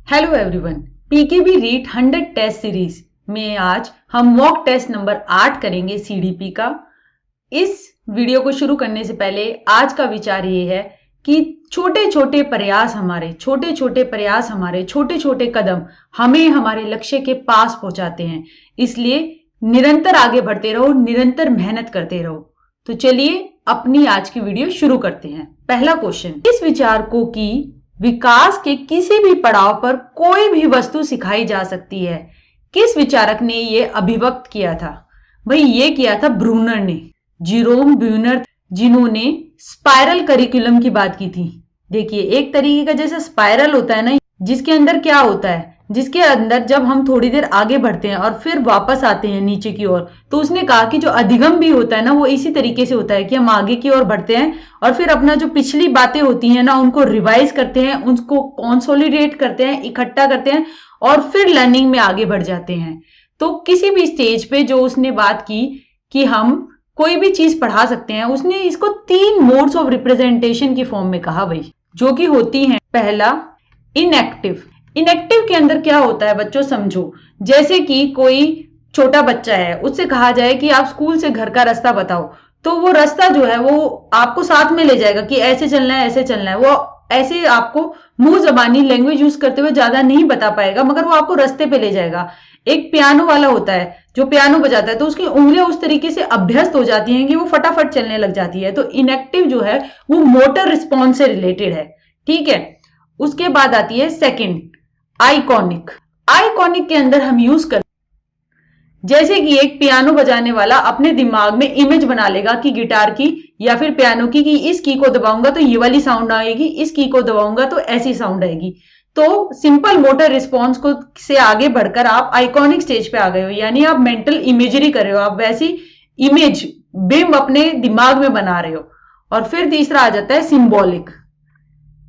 Hello everyone, PKB REET 100 test series में आज हम मॉक टेस्ट नंबर 8 करेंगे सीडीपी का। इस वीडियो को शुरू करने से पहले आज का विचार ये है कि छोटे छोटे प्रयास हमारे छोटे छोटे कदम हमें हमारे लक्ष्य के पास पहुंचाते हैं। इसलिए निरंतर आगे बढ़ते रहो, निरंतर मेहनत करते रहो। तो चलिए अपनी आज की वीडियो शुरू करते हैं। पहला क्वेश्चन, इस विचार को कि विकास के किसी भी पड़ाव पर कोई भी वस्तु सिखाई जा सकती है, किस विचारक ने यह अभिव्यक्त किया था? भाई ये किया था ब्रूनर ने, जीरोम ब्रूनर, जिन्होंने स्पाइरल करिकुलम की बात की थी। देखिए एक तरीके का जैसे स्पाइरल होता है ना, जिसके अंदर क्या होता है, जिसके अंदर जब हम थोड़ी देर आगे बढ़ते हैं और फिर वापस आते हैं नीचे की ओर, तो उसने कहा कि जो अधिगम भी होता है ना, वो इसी तरीके से होता है कि हम आगे की ओर बढ़ते हैं और फिर अपना जो पिछली बातें होती हैं ना, उनको रिवाइज करते हैं, उनको कंसोलिडेट करते हैं, इकट्ठा करते हैं और फिर लर्निंग में आगे बढ़ जाते हैं। तो किसी भी स्टेज पे जो उसने बात की कि हम कोई भी चीज पढ़ा सकते हैं, उसने इसको 3 मोड्स ऑफ रिप्रेजेंटेशन की फॉर्म में कहा भाई, जो कि होती हैं। पहला, इनएक्टिव। इनएक्टिव के अंदर क्या होता है बच्चों, समझो। जैसे कि कोई छोटा बच्चा है, उससे कहा जाए कि आप स्कूल से घर का रास्ता बताओ, तो वो रास्ता जो है वो आपको साथ में ले जाएगा कि ऐसे चलना है, ऐसे चलना है। वो ऐसे आपको मुंह जबानी लैंग्वेज यूज करते हुए ज्यादा नहीं बता पाएगा, मगर वो आपको रास्ते पे ले जाएगा। एक पियानो वाला होता है जो पियानो बजाता है, तो उसकी उंगलियां उस तरीके से अभ्यस्त हो जाती हैं कि वो फटाफट चलने लग जाती है। तो इनएक्टिव जो है वो मोटर रिस्पॉन्स से रिलेटेड है, ठीक है। उसके बाद आती है सेकंड, आइकॉनिक। आइकॉनिक के अंदर हम यूज कर, जैसे कि एक पियानो बजाने वाला अपने दिमाग में इमेज बना लेगा कि गिटार की या फिर पियानो की, कि इस की को दबाऊंगा तो ये वाली साउंड आएगी, इस की को दबाऊंगा तो ऐसी साउंड आएगी। तो सिंपल मोटर रिस्पॉन्स को से आगे बढ़कर आप आइकॉनिक स्टेज पे आ गए हो, यानी आप मेंटल इमेजरी कर रहे हो, आप वैसी इमेज बिंब अपने दिमाग में बना रहे हो। और फिर तीसरा आ जाता है सिंबॉलिक,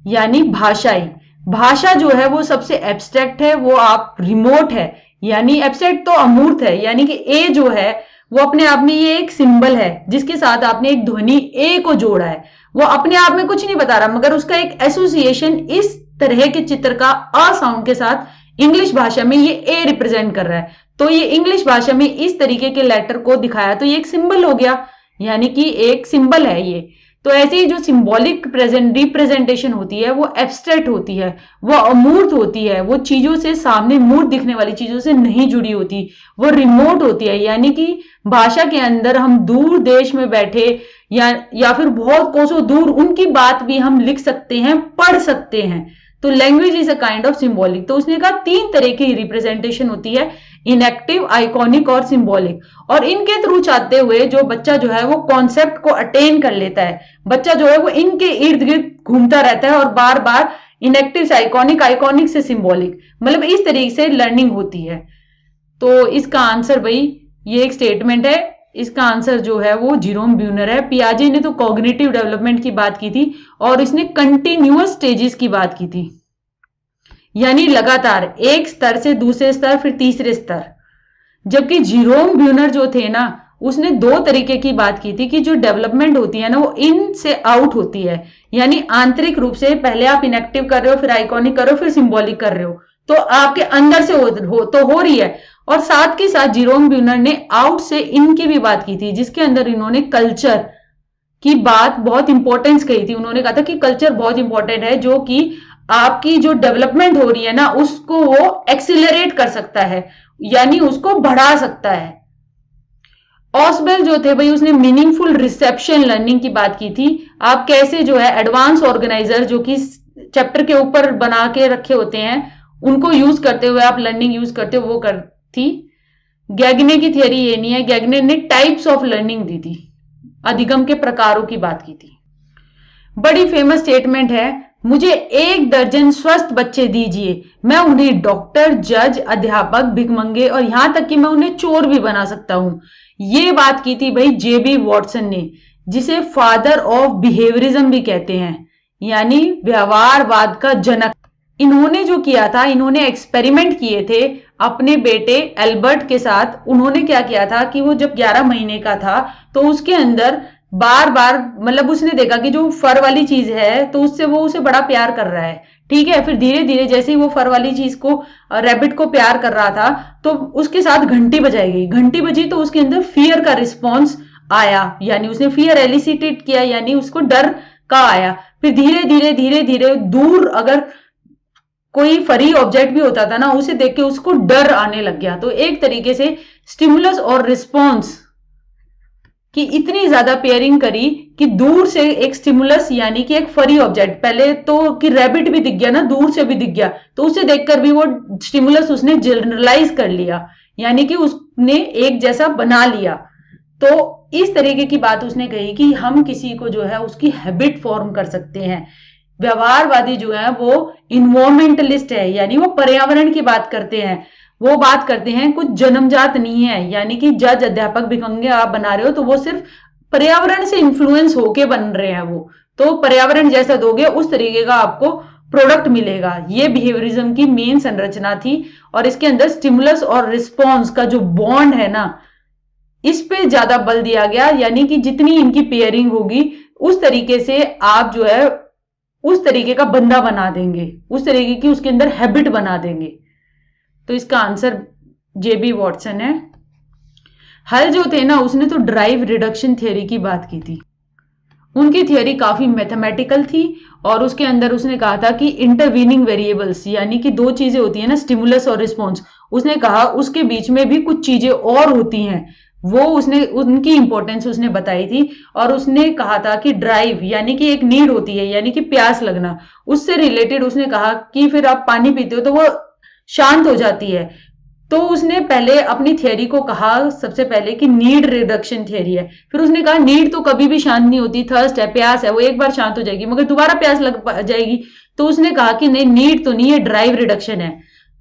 यानी भाषाई। भाषा जो है वो सबसे एब्स्ट्रैक्ट है, वो आप रिमोट है, यानी एब्स्ट्रैक्ट तो अमूर्त है, यानी कि ए जो है वो अपने आप में ये एक सिंबल है जिसके साथ आपने एक ध्वनि ए को जोड़ा है। वो अपने आप में कुछ नहीं बता रहा, मगर उसका एक एसोसिएशन इस तरह के चित्र का अ साउंड के साथ इंग्लिश भाषा में ये ए रिप्रेजेंट कर रहा है। तो ये इंग्लिश भाषा में इस तरीके के लेटर को दिखाया, तो ये एक सिंबल हो गया, यानी कि एक सिंबल है ये। तो ऐसे ही जो सिंबॉलिक रिप्रेजेंटेशन होती है वो एब्स्ट्रैक्ट होती है, वो अमूर्त होती है, वो चीजों से, सामने मूर्त दिखने वाली चीजों से नहीं जुड़ी होती, वो रिमोट होती है। यानी कि भाषा के अंदर हम दूर देश में बैठे या फिर बहुत कोसों दूर उनकी बात भी हम लिख सकते हैं, पढ़ सकते हैं। तो language is a kind of symbolic. तो उसने कहा 3 तरह की रिप्रेजेंटेशन होती है, इनएक्टिव, आइकॉनिक और सिंबॉलिक। और इनके थ्रू चाहते हुए जो बच्चा जो है वो कॉन्सेप्ट को अटेन कर लेता है, बच्चा जो है वो इनके इर्द गिर्द घूमता रहता है और बार बार इनएक्टिव से आइकॉनिक, आइकॉनिक से सिंबॉलिक, मतलब इस तरीके से लर्निंग होती है। तो इसका आंसर भाई ये एक स्टेटमेंट है, इसका आंसर जो है वो जीरोम ब्रूनर है। पियाजे ने तो कॉग्निटिव डेवलपमेंट की बात की थी और इसने कंटिन्यूअस स्टेजेस की बात की थी, यानी लगातार एक स्तर से दूसरे स्तर फिर तीसरे स्तर। जबकि जीरोम ब्रूनर जो थे ना, उसने 2 तरीके की बात की थी कि जो डेवलपमेंट होती है ना वो इन से आउट होती है, यानी आंतरिक रूप से पहले आप इनएक्टिव कर रहे हो, फिर आइकॉनिक कर रहे हो, फिर सिंबॉलिक कर रहे हो, तो आपके अंदर से हो रही है। और साथ के साथ जीरोम ब्रूनर ने आउट से इन की भी बात की थी, जिसके अंदर इन्होंने कल्चर की बात बहुत इंपॉर्टेंस कही थी। उन्होंने कहा था कि कल्चर बहुत इंपॉर्टेंट है, जो कि आपकी जो डेवलपमेंट हो रही है ना उसको वो एक्सिलरेट कर सकता है, यानी उसको बढ़ा सकता है। ऑसबेल जो थे भाई, उसने मीनिंगफुल रिसेप्शन लर्निंग की बात की थी। आप कैसे जो है एडवांस ऑर्गेनाइजर जो कि चैप्टर के ऊपर बना के रखे होते हैं, उनको यूज करते हुए आप लर्निंग यूज करते हो, वो कर थी। गैगने की थियरी ये नहीं है, गैगने ने टाइप्स ऑफ लर्निंग दी थी, अधिगम के प्रकारों की बात की थी। बड़ी फेमस स्टेटमेंट है, मुझे 1 दर्जन स्वस्थ बच्चे दीजिए, मैं उन्हें डॉक्टर, जज, अध्यापक, भिखमंगे और यहां तक कि मैं उन्हें चोर भी बना सकता हूं। ये बात की थी भाई जेबी वॉटसन ने, जिसे फादर ऑफ बिहेवियरिज्म भी कहते हैं, यानी व्यवहारवाद का जनक। इन्होंने जो किया था, इन्होंने एक्सपेरिमेंट किए थे अपने बेटे एल्बर्ट के साथ। उन्होंने क्या किया था कि वो जब 11 महीने का था तो उसके अंदर बार बार, मतलब उसने देखा कि जो फर वाली चीज है तो उससे वो उसे बड़ा प्यार कर रहा है, ठीक है। फिर धीरे धीरे जैसे ही वो फर वाली चीज को, रैबिट को प्यार कर रहा था, तो उसके साथ घंटी बजाई गई। घंटी बजी तो उसके अंदर फियर का रिस्पॉन्स आया, यानी उसने फियर एलिसिटेट किया, यानी उसको डर का आया। फिर धीरे धीरे धीरे धीरे दूर अगर कोई फरी ऑब्जेक्ट भी होता था ना, उसे देख के उसको डर आने लग गया। तो एक तरीके से स्टिमुलस और रिस्पॉन्स कि इतनी ज्यादा पेयरिंग करी कि दूर से एक स्टिमुलस यानी कि एक फरी ऑब्जेक्ट, पहले तो कि रैबिट भी दिख गया ना, दूर से भी दिख गया, तो उसे देखकर भी वो स्टिमुलस उसने जनरलाइज कर लिया, यानी कि उसने एक जैसा बना लिया। तो इस तरीके की बात उसने कही कि हम किसी को जो है उसकी हैबिट फॉर्म कर सकते हैं। व्यवहारवादी जो है वो इन्वायरमेंटलिस्ट है, यानी वो पर्यावरण की बात करते हैं। वो बात करते हैं कुछ जन्मजात नहीं है, यानी कि जज अध्यापक भिखंगे आप बना रहे हो तो वो सिर्फ पर्यावरण से इन्फ्लुएंस होके बन रहे हैं। वो तो पर्यावरण जैसा दोगे उस तरीके का आपको प्रोडक्ट मिलेगा। ये बिहेवियरिज्म की मेन संरचना थी, और इसके अंदर स्टिमुलस और रिस्पॉन्स का जो बॉन्ड है ना, इस पे ज्यादा बल दिया गया, यानी कि जितनी इनकी पेयरिंग होगी उस तरीके से आप जो है उस तरीके का बंदा बना देंगे, उस तरीके की उसके अंदर हैबिट बना देंगे। तो इसका आंसर जेबी वॉटसन है। हल जो थे ना, उसने तो ड्राइव रिडक्शन थियरी की बात की थी। उनकी थियरी काफी मैथमेटिकल थी, और उसके अंदर उसने कहा था कि इंटरवीनिंग वेरिएबल्स, यानी कि दो चीजें होती है ना, स्टिमुलस और रिस्पॉन्स, उसने कहा उसके बीच में भी कुछ चीजें और होती हैं, वो उसने उनकी इंपॉर्टेंस उसने बताई थी। और उसने कहा था कि ड्राइव यानी कि एक नीड होती है, यानी कि प्यास लगना, उससे रिलेटेड उसने कहा कि फिर आप पानी पीते हो तो वो शांत हो जाती है। तो उसने पहले अपनी थियरी को कहा सबसे पहले कि नीड रिडक्शन थियरी है। फिर उसने कहा नीड तो कभी भी शांत नहीं होती, थर्स्ट है, प्यास है, वो एक बार शांत हो जाएगी मगर दोबारा प्यास लग जाएगी। तो उसने कहा कि नहीं, नीड तो नहीं है, ड्राइव रिडक्शन है।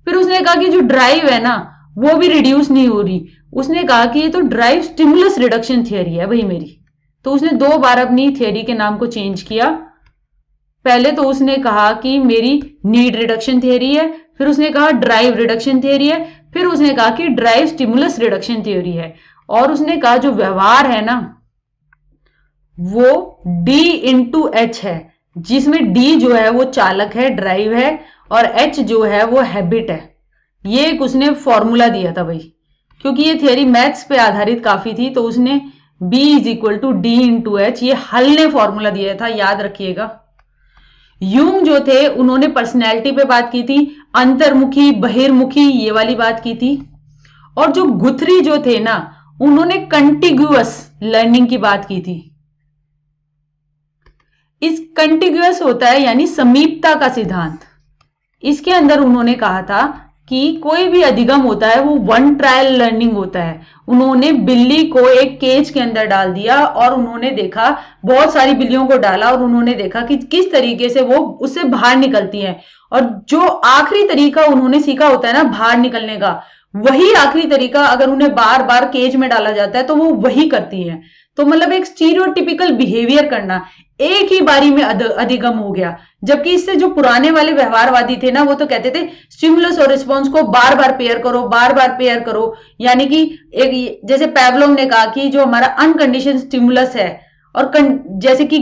फिर उसने कहा कि जो ड्राइव है ना वो भी रिड्यूस नहीं हो रही, उसने कहा कि ये तो ड्राइव स्टिमुलस रिडक्शन थियरी है भाई मेरी। तो उसने 2 बार अपनी थियरी के नाम को चेंज किया। पहले तो उसने कहा कि मेरी नीड रिडक्शन थियरी है, फिर उसने कहा ड्राइव रिडक्शन थियरी है, फिर उसने कहा कि ड्राइव स्टिमुलस रिडक्शन थ्योरी है। और उसने कहा जो व्यवहार है ना वो D इंटू एच है, जिसमें D जो है वो चालक है, ड्राइव है, और H जो है वो हैबिट है। ये एक उसने फॉर्मूला दिया था भाई, क्योंकि ये थियरी मैथ्स पे आधारित काफी थी, तो उसने B is equal to D into H, ये हल ने फॉर्मूला दिया था, याद रखिएगा। यूंग जो थे उन्होंने पर्सनैलिटी पे बात की थी, अंतर्मुखी बहिर्मुखी ये वाली बात की थी। और जो गुथरी जो थे ना, उन्होंने कंटिग्यूअस लर्निंग की बात की थी। इस कंटिग्यूअस होता है यानी समीपता का सिद्धांत। इसके अंदर उन्होंने कहा था कि कोई भी अधिगम होता है वो वन ट्रायल लर्निंग होता है। उन्होंने बिल्ली को एक केज के अंदर डाल दिया और उन्होंने देखा, बहुत सारी बिल्लियों को डाला और उन्होंने देखा कि किस तरीके से वो उससे बाहर निकलती हैं। और जो आखिरी तरीका उन्होंने सीखा होता है ना बाहर निकलने का, वही आखिरी तरीका अगर उन्हें बार बार केज में डाला जाता है तो वो वही करती हैं। तो मतलब एक स्टीरियोटिपिकल बिहेवियर करना एक ही बारी में अधिगम हो गया। जबकि इससे जो पुराने वाले व्यवहारवादी थे ना, वो तो कहते थे स्टिमुलस और रिस्पॉन्स को बार बार पेयर करो, बार बार पेयर करो। यानी कि एक जैसे पैवलोव ने कहा कि जो हमारा अनकंडीशन स्टिमुलस है और जैसे कि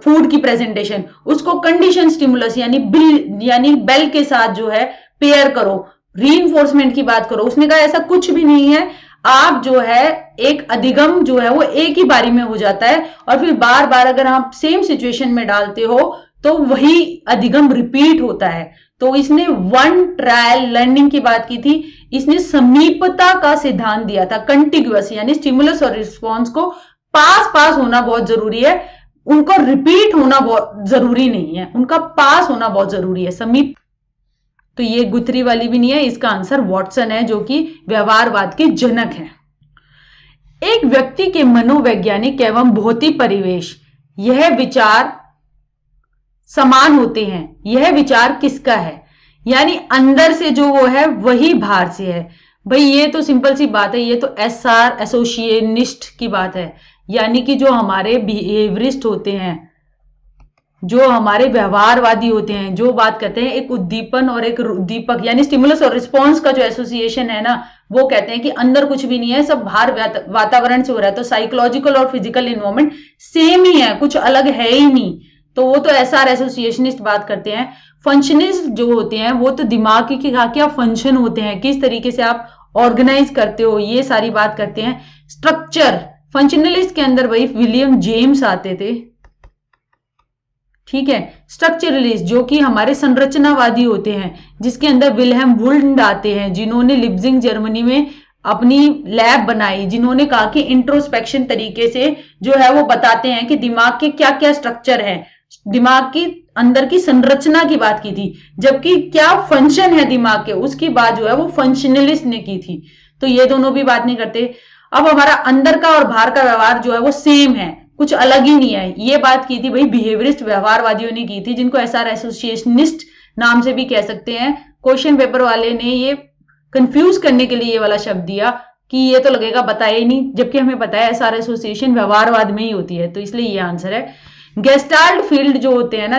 फूड की प्रेजेंटेशन, उसको कंडीशन स्टिमुलस यानी बेल के साथ जो है पेयर करो, रीइंफोर्समेंट की बात करो। उसने कहा ऐसा कुछ भी नहीं है, आप जो है एक अधिगम जो है वो एक ही बारी में हो जाता है, और फिर बार बार अगर आप सेम सिचुएशन में डालते हो तो वही अधिगम रिपीट होता है। तो इसने वन ट्रायल लर्निंग की बात की थी। इसने समीपता का सिद्धांत दिया था, कंटिग्यूअस यानी स्टिमुलस और रिस्पॉन्स को पास पास होना बहुत जरूरी है, उनको रिपीट होना बहुत जरूरी नहीं है, उनका पास होना बहुत जरूरी है, समीप। तो ये गुथरी वाली भी नहीं है, इसका आंसर वॉटसन है जो कि व्यवहारवाद के जनक हैं। एक व्यक्ति के मनोवैज्ञानिक एवं भौतिक परिवेश, यह विचार समान होते हैं। यह विचार किसका है? यानी अंदर से जो वो है वही बाहर से है। भाई ये तो सिंपल सी बात है, ये तो एसआर एसोसिएनिस्ट की बात है। यानी कि जो हमारे बिहेवियरिस्ट होते हैं, जो हमारे व्यवहारवादी होते हैं, जो बात करते हैं एक उद्दीपन और एक उद्दीपक यानी स्टिमुलस और रिस्पॉन्स का जो एसोसिएशन है ना, वो कहते हैं कि अंदर कुछ भी नहीं है, सब बाहर वातावरण से हो रहा है। तो साइकोलॉजिकल और फिजिकल इन्वायरमेंट सेम ही है, कुछ अलग है ही नहीं। तो वो तो एसआर एसोसिएशनिस्ट बात करते हैं। फंक्शनिस्ट जो होते हैं वो तो दिमाग के क्या फंक्शन होते हैं, किस तरीके से आप ऑर्गेनाइज करते हो, ये सारी बात करते हैं। स्ट्रक्चर, फंक्शनलिस्ट के अंदर वही विलियम जेम्स आते थे, ठीक है। स्ट्रक्चरलिस्ट जो कि हमारे संरचनावादी होते हैं, जिसके अंदर विल्हेम वुंड आते हैं, जिन्होंने लिप्जिंग जर्मनी में अपनी लैब बनाई, जिन्होंने कहा कि इंट्रोस्पेक्शन तरीके से जो है वो बताते हैं कि दिमाग के क्या क्या स्ट्रक्चर है, दिमाग की अंदर की संरचना की बात की थी, जबकि क्या फंक्शन है दिमाग के उसकी बात जो है वो फंक्शनलिस्ट ने की थी। तो ये दोनों भी बात नहीं करते। अब हमारा अंदर का और बाहर का व्यवहार जो है वो सेम है, कुछ अलग ही नहीं है, ये बात की थी भाई बिहेवियरिस्ट व्यवहारवादियों ने की थी, जिनको एसआर एसोसिएशनिस्ट नाम से भी कह सकते हैं। क्वेश्चन पेपर वाले ने ये कंफ्यूज करने के लिए ये वाला शब्द दिया कि ये तो लगेगा बताया ही नहीं, जबकि हमें पता है एसआर एसोसिएशन व्यवहारवाद में ही होती है, तो इसलिए ये आंसर है। गेस्टाल्ट फील्ड जो होते हैं ना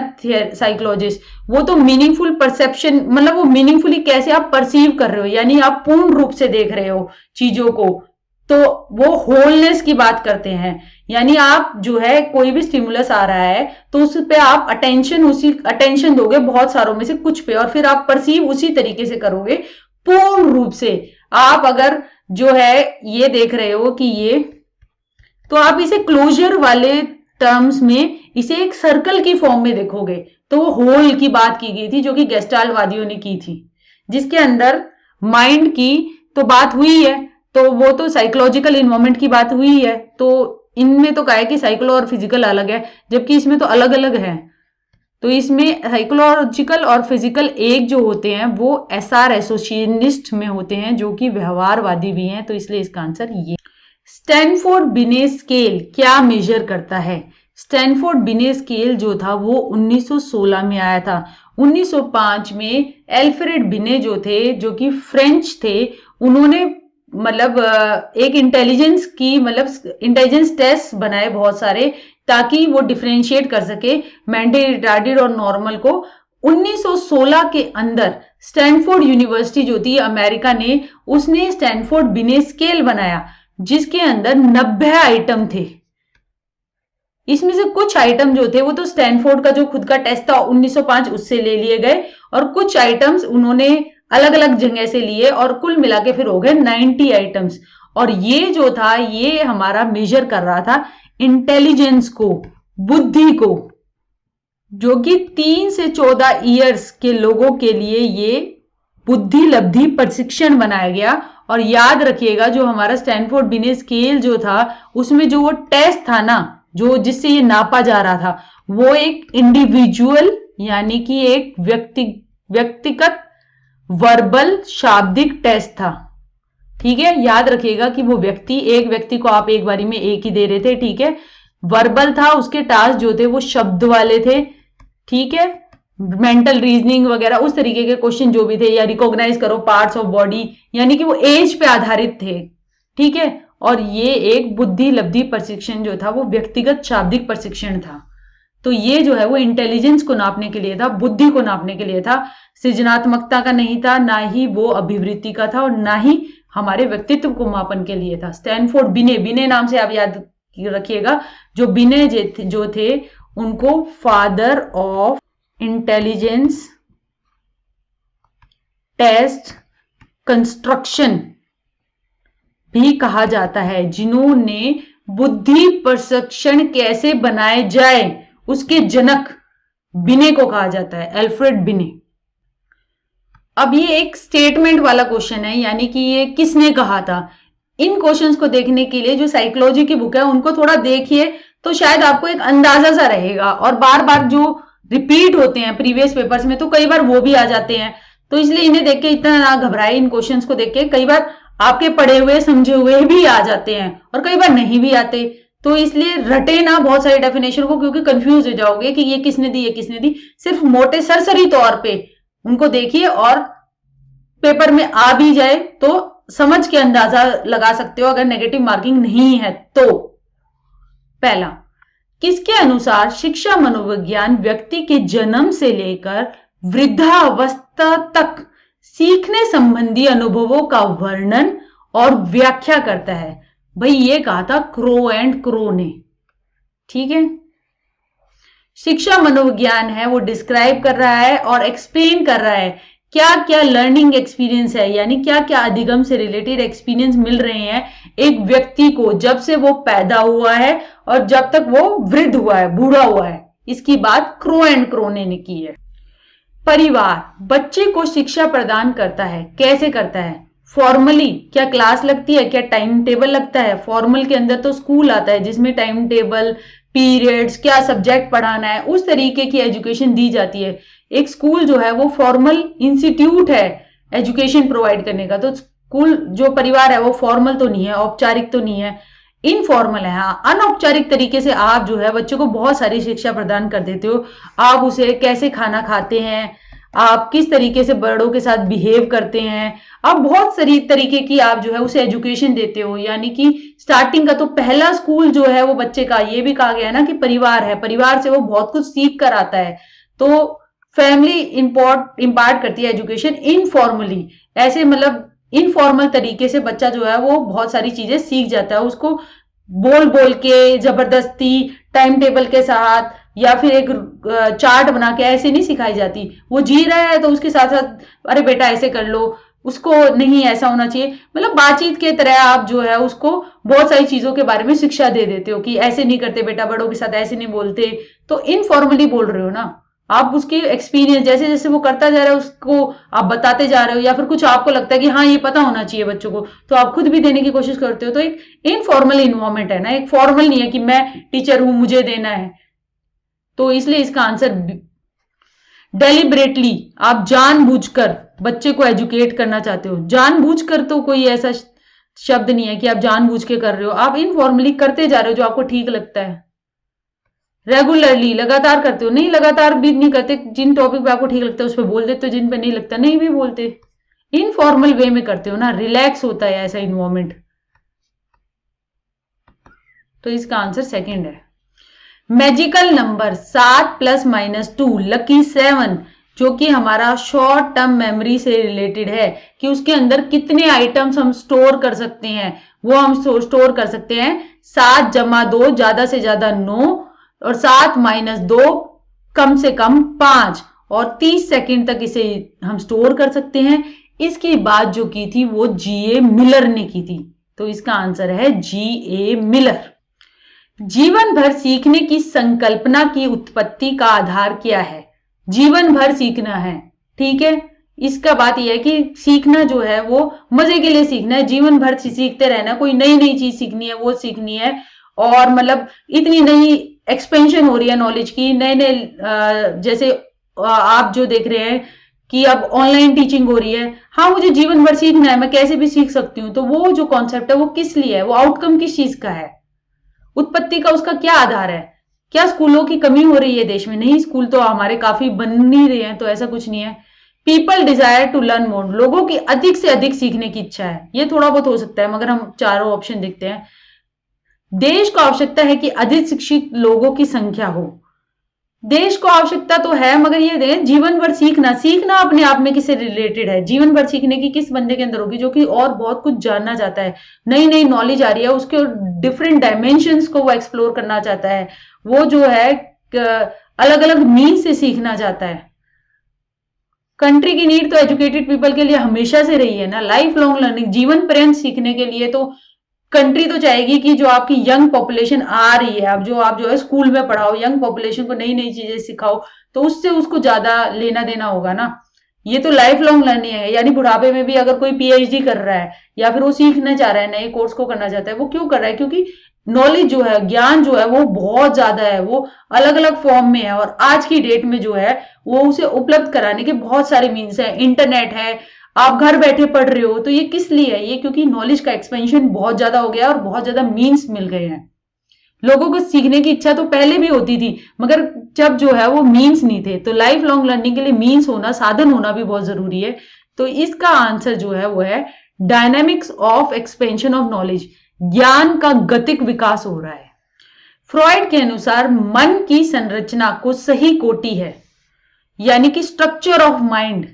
साइकोलॉजिस्ट, वो तो मीनिंगफुल परसेप्शन, मतलब वो मीनिंगफुली कैसे आप परसीव कर रहे हो, यानी आप पूर्ण रूप से देख रहे हो चीजों को, तो वो होलनेस की बात करते हैं। यानी आप जो है कोई भी स्टिमुलस आ रहा है तो उस पे आप अटेंशन दोगे बहुत सारों में से कुछ पे, और फिर आप परसीव उसी तरीके से करोगे पूर्ण रूप से। आप अगर जो है ये देख रहे हो कि ये, तो आप इसे क्लोजर वाले टर्म्स में इसे एक सर्कल की फॉर्म में देखोगे, तो वो होल की बात की गई थी जो कि गेस्टाल्ट वादियों ने की थी, जिसके अंदर माइंड की तो बात हुई है, तो वो तो साइकोलॉजिकल इन्वायरमेंट की बात हुई है, तो इनमें तो कहा है कि साइकोलो और फिजिकल अलग है, जबकि इसमें तो अलग अलग है। तो इसमें साइकोलॉजिकल और फिजिकल एक जो होते हैं वो एसआर एसोसिएशनिस्ट में होते हैं, जो कि व्यवहारवादी भी हैं, तो इसलिए इसका आंसर ये। स्टैनफोर्ड बिने स्केल क्या मेजर करता है? स्टैनफोर्ड बिने स्केल जो था वो 1916 में आया था। 1905 में एल्फ्रेड बिने जो थे, जो कि फ्रेंच थे, उन्होंने मतलब एक इंटेलिजेंस टेस्ट बनाए बहुत सारे, ताकि वो डिफरेंशिएट कर सके मेंटली रिटार्डेड और नॉर्मल को। 1916 के अंदर स्टैनफोर्ड यूनिवर्सिटी जो थी अमेरिका ने, उसने स्टैनफोर्ड बिने स्केल बनाया, जिसके अंदर 90 आइटम थे। इसमें से कुछ आइटम जो थे वो तो स्टैनफोर्ड का जो खुद का टेस्ट था 1905 उससे ले लिए गए, और कुछ आइटम्स उन्होंने अलग अलग जगह से लिए, और कुल मिला के फिर हो गए 90 आइटम्स। और ये जो था ये हमारा मेजर कर रहा था इंटेलिजेंस को, बुद्धि को, जो कि 3 से 14 ईयर्स के लोगों के लिए ये बुद्धि लब्धि प्रशिक्षण बनाया गया। और याद रखिएगा जो हमारा स्टैनफोर्ड बिने स्केल जो था उसमें जो वो टेस्ट था ना, जो जिससे ये नापा जा रहा था, वो एक इंडिविजुअल यानी कि एक व्यक्तिगत वर्बल शाब्दिक टेस्ट था, ठीक है। याद रखिएगा कि वो एक व्यक्ति को आप एक बारी में एक ही दे रहे थे, ठीक है। वर्बल था, उसके टास्क जो थे वो शब्द वाले थे, ठीक है। मेंटल रीजनिंग वगैरह उस तरीके के क्वेश्चन जो भी थे, या रिकॉग्नाइज करो पार्ट्स ऑफ बॉडी, यानी कि वो एज पे आधारित थे, ठीक है। और ये एक बुद्धि लब्धि प्रशिक्षण जो था वो व्यक्तिगत शाब्दिक प्रशिक्षण था। तो ये जो है वो इंटेलिजेंस को नापने के लिए था, बुद्धि को नापने के लिए था, सृजनात्मकता का नहीं था, ना ही वो अभिवृत्ति का था, और ना ही हमारे व्यक्तित्व को मापन के लिए था। स्टैनफोर्ड बिने नाम से आप याद रखिएगा, जो बिने जो थे उनको father of intelligence test construction भी कहा जाता है। जिन्होंने बुद्धि प्रशिक्षण कैसे बनाए जाए उसके जनक बिने को कहा जाता है, एल्फ्रेड बिने। अब ये एक स्टेटमेंट वाला क्वेश्चन है, यानी कि ये किसने कहा था। इन क्वेश्चंस को देखने के लिए जो साइकोलॉजी की बुक है उनको थोड़ा देखिए, तो शायद आपको एक अंदाजा सा रहेगा। और बार बार जो रिपीट होते हैं प्रीवियस पेपर्स में, तो कई बार वो भी आ जाते हैं, तो इसलिए इन्हें देख के इतना ना घबराए। इन क्वेश्चंस को देख के कई बार आपके पढ़े हुए समझे हुए भी आ जाते हैं, और कई बार नहीं भी आते, तो इसलिए रटे ना बहुत सारी डेफिनेशन को, क्योंकि कंफ्यूज हो जाओगे कि ये किसने दी, ये किसने दी। सिर्फ मोटे सरसरी तौर पे उनको देखिए, और पेपर में आ भी जाए तो समझ के अंदाजा लगा सकते हो अगर नेगेटिव मार्किंग नहीं है तो। पहला, किसके अनुसार शिक्षा मनोविज्ञान व्यक्ति के जन्म से लेकर वृद्धावस्था तक सीखने संबंधी अनुभवों का वर्णन और व्याख्या करता है? भाई ये कहा था क्रो एंड क्रो ने, ठीक है। शिक्षा मनोविज्ञान है, वो डिस्क्राइब कर रहा है और एक्सप्लेन कर रहा है क्या क्या लर्निंग एक्सपीरियंस है, यानी क्या क्या अधिगम से रिलेटेड एक्सपीरियंस मिल रहे हैं एक व्यक्ति को जब से वो पैदा हुआ है और जब तक वो वृद्ध हुआ है, बूढ़ा हुआ है। इसकी बात क्रो एंड क्रो ने की है। परिवार बच्चे को शिक्षा प्रदान करता है, कैसे करता है? फॉर्मली, क्या क्लास लगती है, क्या टाइम टेबल लगता है? फॉर्मल के अंदर तो स्कूल आता है जिसमें टाइम टेबल, पीरियड्स, क्या सब्जेक्ट पढ़ाना है, उस तरीके की एजुकेशन दी जाती है। एक स्कूल जो है वो फॉर्मल इंस्टीट्यूट है एजुकेशन प्रोवाइड करने का। तो स्कूल जो परिवार है वो फॉर्मल तो नहीं है, औपचारिक तो नहीं है, इनफॉर्मल है। हाँ, अनौपचारिक तरीके से आप जो है बच्चों को बहुत सारी शिक्षा प्रदान कर देते हो। आप उसे कैसे खाना खाते हैं, आप किस तरीके से बड़ों के साथ बिहेव करते हैं, आप बहुत सारी तरीके की आप जो है उसे एजुकेशन देते हो। यानी कि स्टार्टिंग का तो पहला स्कूल जो है वो बच्चे का, ये भी कहा गया है ना कि परिवार है, परिवार से वो बहुत कुछ सीख कर आता है। तो फैमिली इम्पार्ट करती है एजुकेशन इनफॉर्मली, ऐसे मतलब इनफॉर्मल तरीके से बच्चा जो है वो बहुत सारी चीजें सीख जाता है। उसको बोल बोल के, जबरदस्ती, टाइम टेबल के साथ या फिर एक चार्ट बना के ऐसे नहीं सिखाई जाती। वो जी रहा है तो उसके साथ साथ अरे बेटा ऐसे कर लो, उसको नहीं ऐसा होना चाहिए, मतलब बातचीत के तरह आप जो है उसको बहुत सारी चीजों के बारे में शिक्षा दे देते हो कि ऐसे नहीं करते बेटा, बड़ों के साथ ऐसे नहीं बोलते। तो इनफॉर्मली बोल रहे हो ना आप, उसके एक्सपीरियंस जैसे जैसे वो करता जा रहा है उसको आप बताते जा रहे हो, या फिर कुछ आपको लगता है कि हाँ ये पता होना चाहिए बच्चों को, तो आप खुद भी देने की कोशिश करते हो। तो एक इनफॉर्मल इन्वायरमेंट है ना, एक फॉर्मल नहीं है कि मैं टीचर हूं मुझे देना है। तो इसलिए इसका आंसर डेलिबरेटली, आप जानबूझकर बच्चे को एजुकेट करना चाहते हो। जानबूझकर तो कोई ऐसा शब्द नहीं है कि आप जानबूझ के कर रहे हो, आप इनफॉर्मली करते जा रहे हो जो आपको ठीक लगता है। रेगुलरली, लगातार करते हो, नहीं लगातार भी नहीं करते, जिन टॉपिक पे आपको ठीक लगता है उस पर बोल देते हो, जिन पे नहीं लगता नहीं भी बोलते। इनफॉर्मल वे में करते हो ना, रिलैक्स होता है ऐसा इन्वायरमेंट। तो इसका आंसर सेकंड है। मैजिकल नंबर 7 + -2 लकी 7, जो कि हमारा शॉर्ट टर्म मेमोरी से रिलेटेड है कि उसके अंदर कितने आइटम्स हम स्टोर कर सकते हैं, वो हम स्टोर कर सकते हैं 7 + 2 ज्यादा से ज्यादा 9 और 7 - 2 कम से कम 5 और 30 सेकंड तक इसे हम स्टोर कर सकते हैं। इसकी बात जो की थी वो G.A. मिलर ने की थी। तो इसका आंसर है G.A. मिलर। जीवन भर सीखने की संकल्पना की उत्पत्ति का आधार क्या है? जीवन भर सीखना है, ठीक है। इसका बात यह है कि सीखना जो है वो मजे के लिए सीखना है, जीवन भर सीखते रहना, कोई नई नई चीज सीखनी है वो सीखनी है। और मतलब इतनी नई एक्सपेंशन हो रही है नॉलेज की, नए नए जैसे आप जो देख रहे हैं कि अब ऑनलाइन टीचिंग हो रही है। हाँ, मुझे जीवन भर सीखना है, मैं कैसे भी सीख सकती हूँ। तो वो जो कॉन्सेप्ट है वो किस लिए है, वो आउटकम किस चीज का है, उत्पत्ति का उसका क्या आधार है? क्या स्कूलों की कमी हो रही है देश में? नहीं, स्कूल तो हमारे काफी बन ही रहे हैं, तो ऐसा कुछ नहीं है। People desire to learn more, लोगों की अधिक से अधिक सीखने की इच्छा है। ये थोड़ा बहुत हो सकता है मगर हम चारों ऑप्शन देखते हैं। देश को आवश्यकता है कि अधिक शिक्षित लोगों की संख्या हो। देश को आवश्यकता तो है मगर ये दें जीवन भर सीखना, सीखना अपने आप में किससे रिलेटेड है? जीवन भर सीखने की किस बंदे के अंदर होगी जो कि और बहुत कुछ जानना चाहता है, नई नई नॉलेज आ रही है उसके डिफरेंट डायमेंशंस को वो एक्सप्लोर करना चाहता है, वो जो है अलग अलग मीन से सीखना चाहता है। कंट्री की नीड तो एजुकेटेड पीपल के लिए हमेशा से रही है ना, लाइफ लॉन्ग लर्निंग, जीवन पर्यंत सीखने के लिए। तो कंट्री तो चाहेगी कि जो आपकी यंग पॉपुलेशन आ रही है, अब जो आप जो है स्कूल में पढ़ाओ, यंग पॉपुलेशन को नई नई चीजें सिखाओ, तो उससे उसको ज्यादा लेना देना होगा ना। ये तो लाइफ लॉन्ग लर्निंग है, यानी बुढ़ापे में भी अगर कोई पीएचडी कर रहा है या फिर वो सीखना चाह रहा है, नए कोर्स को करना चाहता है, वो क्यों कर रहा है? क्योंकि नॉलेज जो है, ज्ञान जो है वो बहुत ज्यादा है, वो अलग अलग फॉर्म में है और आज की डेट में जो है वो उसे उपलब्ध कराने के बहुत सारे मीन्स है, इंटरनेट है, आप घर बैठे पढ़ रहे हो। तो ये किस लिए है? ये क्योंकि नॉलेज का एक्सपेंशन बहुत ज्यादा हो गया और बहुत ज्यादा मीन्स मिल गए हैं। लोगों को सीखने की इच्छा तो पहले भी होती थी मगर जब जो है वो मीन्स नहीं थे। तो लाइफ लॉन्ग लर्निंग के लिए मीन्स होना, साधन होना भी बहुत जरूरी है। तो इसका आंसर जो है वो है dynamics of expansion of knowledge, ज्ञान का गतिक विकास हो रहा है। फ्रॉइड के अनुसार मन की संरचना को सही कोटि है, यानी कि स्ट्रक्चर ऑफ माइंड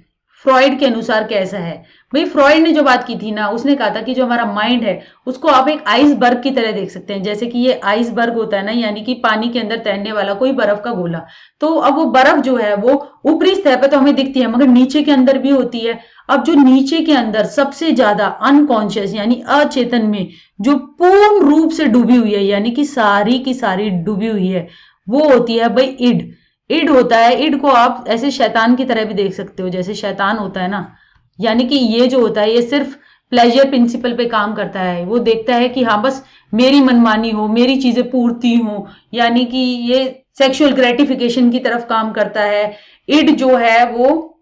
फ्रॉइड के अनुसार कैसा है? भाई फ्रॉइड ने जो बात की थी ना, उसने कहा था कि जो हमारा माइंड है उसको आप एक आइसबर्ग की तरह देख सकते हैं। जैसे कि ये आइसबर्ग होता है ना, यानी कि पानी के अंदर तैरने वाला कोई बर्फ का गोला। तो अब वो बर्फ जो है वो ऊपरी सतह पे तो हमें दिखती है, मगर नीचे के अंदर भी होती है। अब जो नीचे के अंदर सबसे ज्यादा अनकॉन्शियस यानी अचेतन में जो पूर्ण रूप से डूबी हुई है, यानी कि सारी की सारी डूबी हुई है, वो होती है भाई इड। इड होता है, इड को आप ऐसे शैतान की तरह भी देख सकते हो, जैसे शैतान होता है ना, यानी कि ये जो होता है ये सिर्फ प्लेजर प्रिंसिपल पे काम करता है। वो देखता है कि हाँ बस मेरी मनमानी हो, मेरी चीजें पूर्ति हो, यानी कि ये सेक्सुअल ग्रेटिफिकेशन की तरफ काम करता है। इड जो है वो,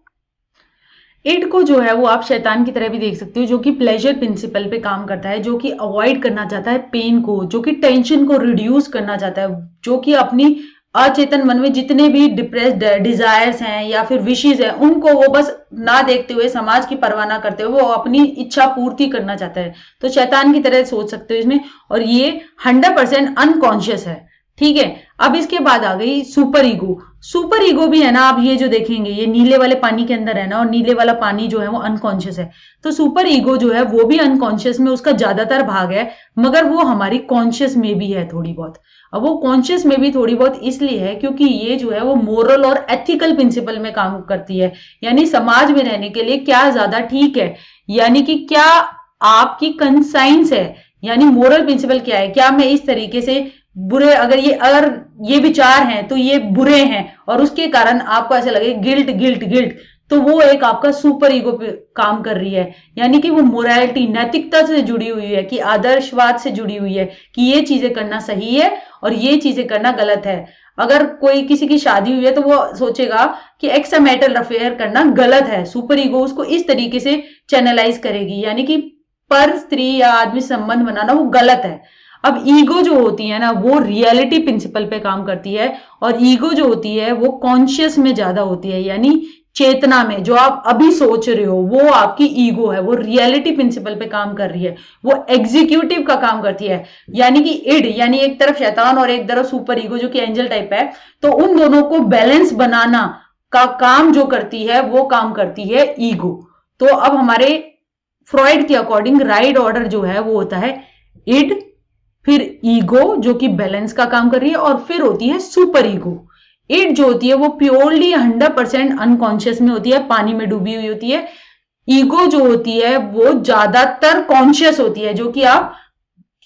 इड को जो है वो आप शैतान की तरह भी देख सकते हो, जो कि प्लेजर प्रिंसिपल पे काम करता है, जो कि अवॉइड करना चाहता है पेन को, जो कि टेंशन को रिड्यूस करना चाहता है, जो कि अपनी अचेतन मन में जितने भी डिप्रेस्ड डिजायर्स हैं या फिर विशेज हैं उनको वो बस ना देखते हुए, समाज की परवाह ना करते हुए वो अपनी इच्छा पूर्ति करना चाहता है। तो शैतान की तरह सोच सकते हो इसमें, और ये 100% अनकॉन्शियस है। ठीक है, अब इसके बाद आ गई सुपर ईगो। सुपर ईगो भी है ना, आप ये जो देखेंगे ये नीले वाले पानी के अंदर है ना, और नीले वाला पानी जो है वो अनकॉन्शियस है। तो सुपर ईगो जो है वो भी अनकॉन्शियस में उसका ज्यादातर भाग है, मगर वो हमारी कॉन्शियस में भी है थोड़ी बहुत। अब वो कॉन्शियस में भी थोड़ी बहुत इसलिए है क्योंकि ये जो है वो मोरल और एथिकल प्रिंसिपल में काम करती है, यानी समाज में रहने के लिए क्या ज्यादा ठीक है, यानी कि क्या आपकी कंसाइंस है, यानी मोरल प्रिंसिपल क्या है, क्या मैं इस तरीके से बुरे, अगर ये विचार हैं तो ये बुरे हैं, और उसके कारण आपको ऐसा लगे गिल्ट गिल्ट गिल्ट, तो वो एक आपका सुपर ईगो पे काम कर रही है। यानी कि वो मोरालिटी, नैतिकता से जुड़ी हुई है, कि आदर्शवाद से जुड़ी हुई है, कि ये चीजें करना सही है और ये चीजें करना गलत है। अगर कोई किसी की शादी हुई है तो वो सोचेगा कि एक्स्ट्रा मैरिटल अफेयर करना गलत है, सुपर ईगो उसको इस तरीके से चैनलाइज करेगी, यानी कि पर स्त्री या आदमी संबंध बनाना वो गलत है। अब ईगो जो होती है ना वो रियलिटी प्रिंसिपल पे काम करती है, और ईगो जो होती है वो कॉन्शियस में ज्यादा होती है, यानी चेतना में जो आप अभी सोच रहे हो वो आपकी ईगो है, वो रियलिटी प्रिंसिपल पे काम कर रही है, वो एग्जीक्यूटिव का काम करती है। यानी कि इड, यानी एक तरफ शैतान और एक तरफ सुपर ईगो जो कि एंजल टाइप है, तो उन दोनों को बैलेंस बनाना का काम जो करती है वो काम करती है ईगो। तो अब हमारे फ्रॉइड के अकॉर्डिंग राइट ऑर्डर जो है वो होता है इड, फिर ईगो जो कि बैलेंस का काम कर रही है, और फिर होती है सुपर ईगो। इट जो होती है वो प्योरली 100% अनकॉन्शियस में होती है, पानी में डूबी हुई होती है। ईगो जो होती है वो ज्यादातर कॉन्शियस होती है, जो कि आप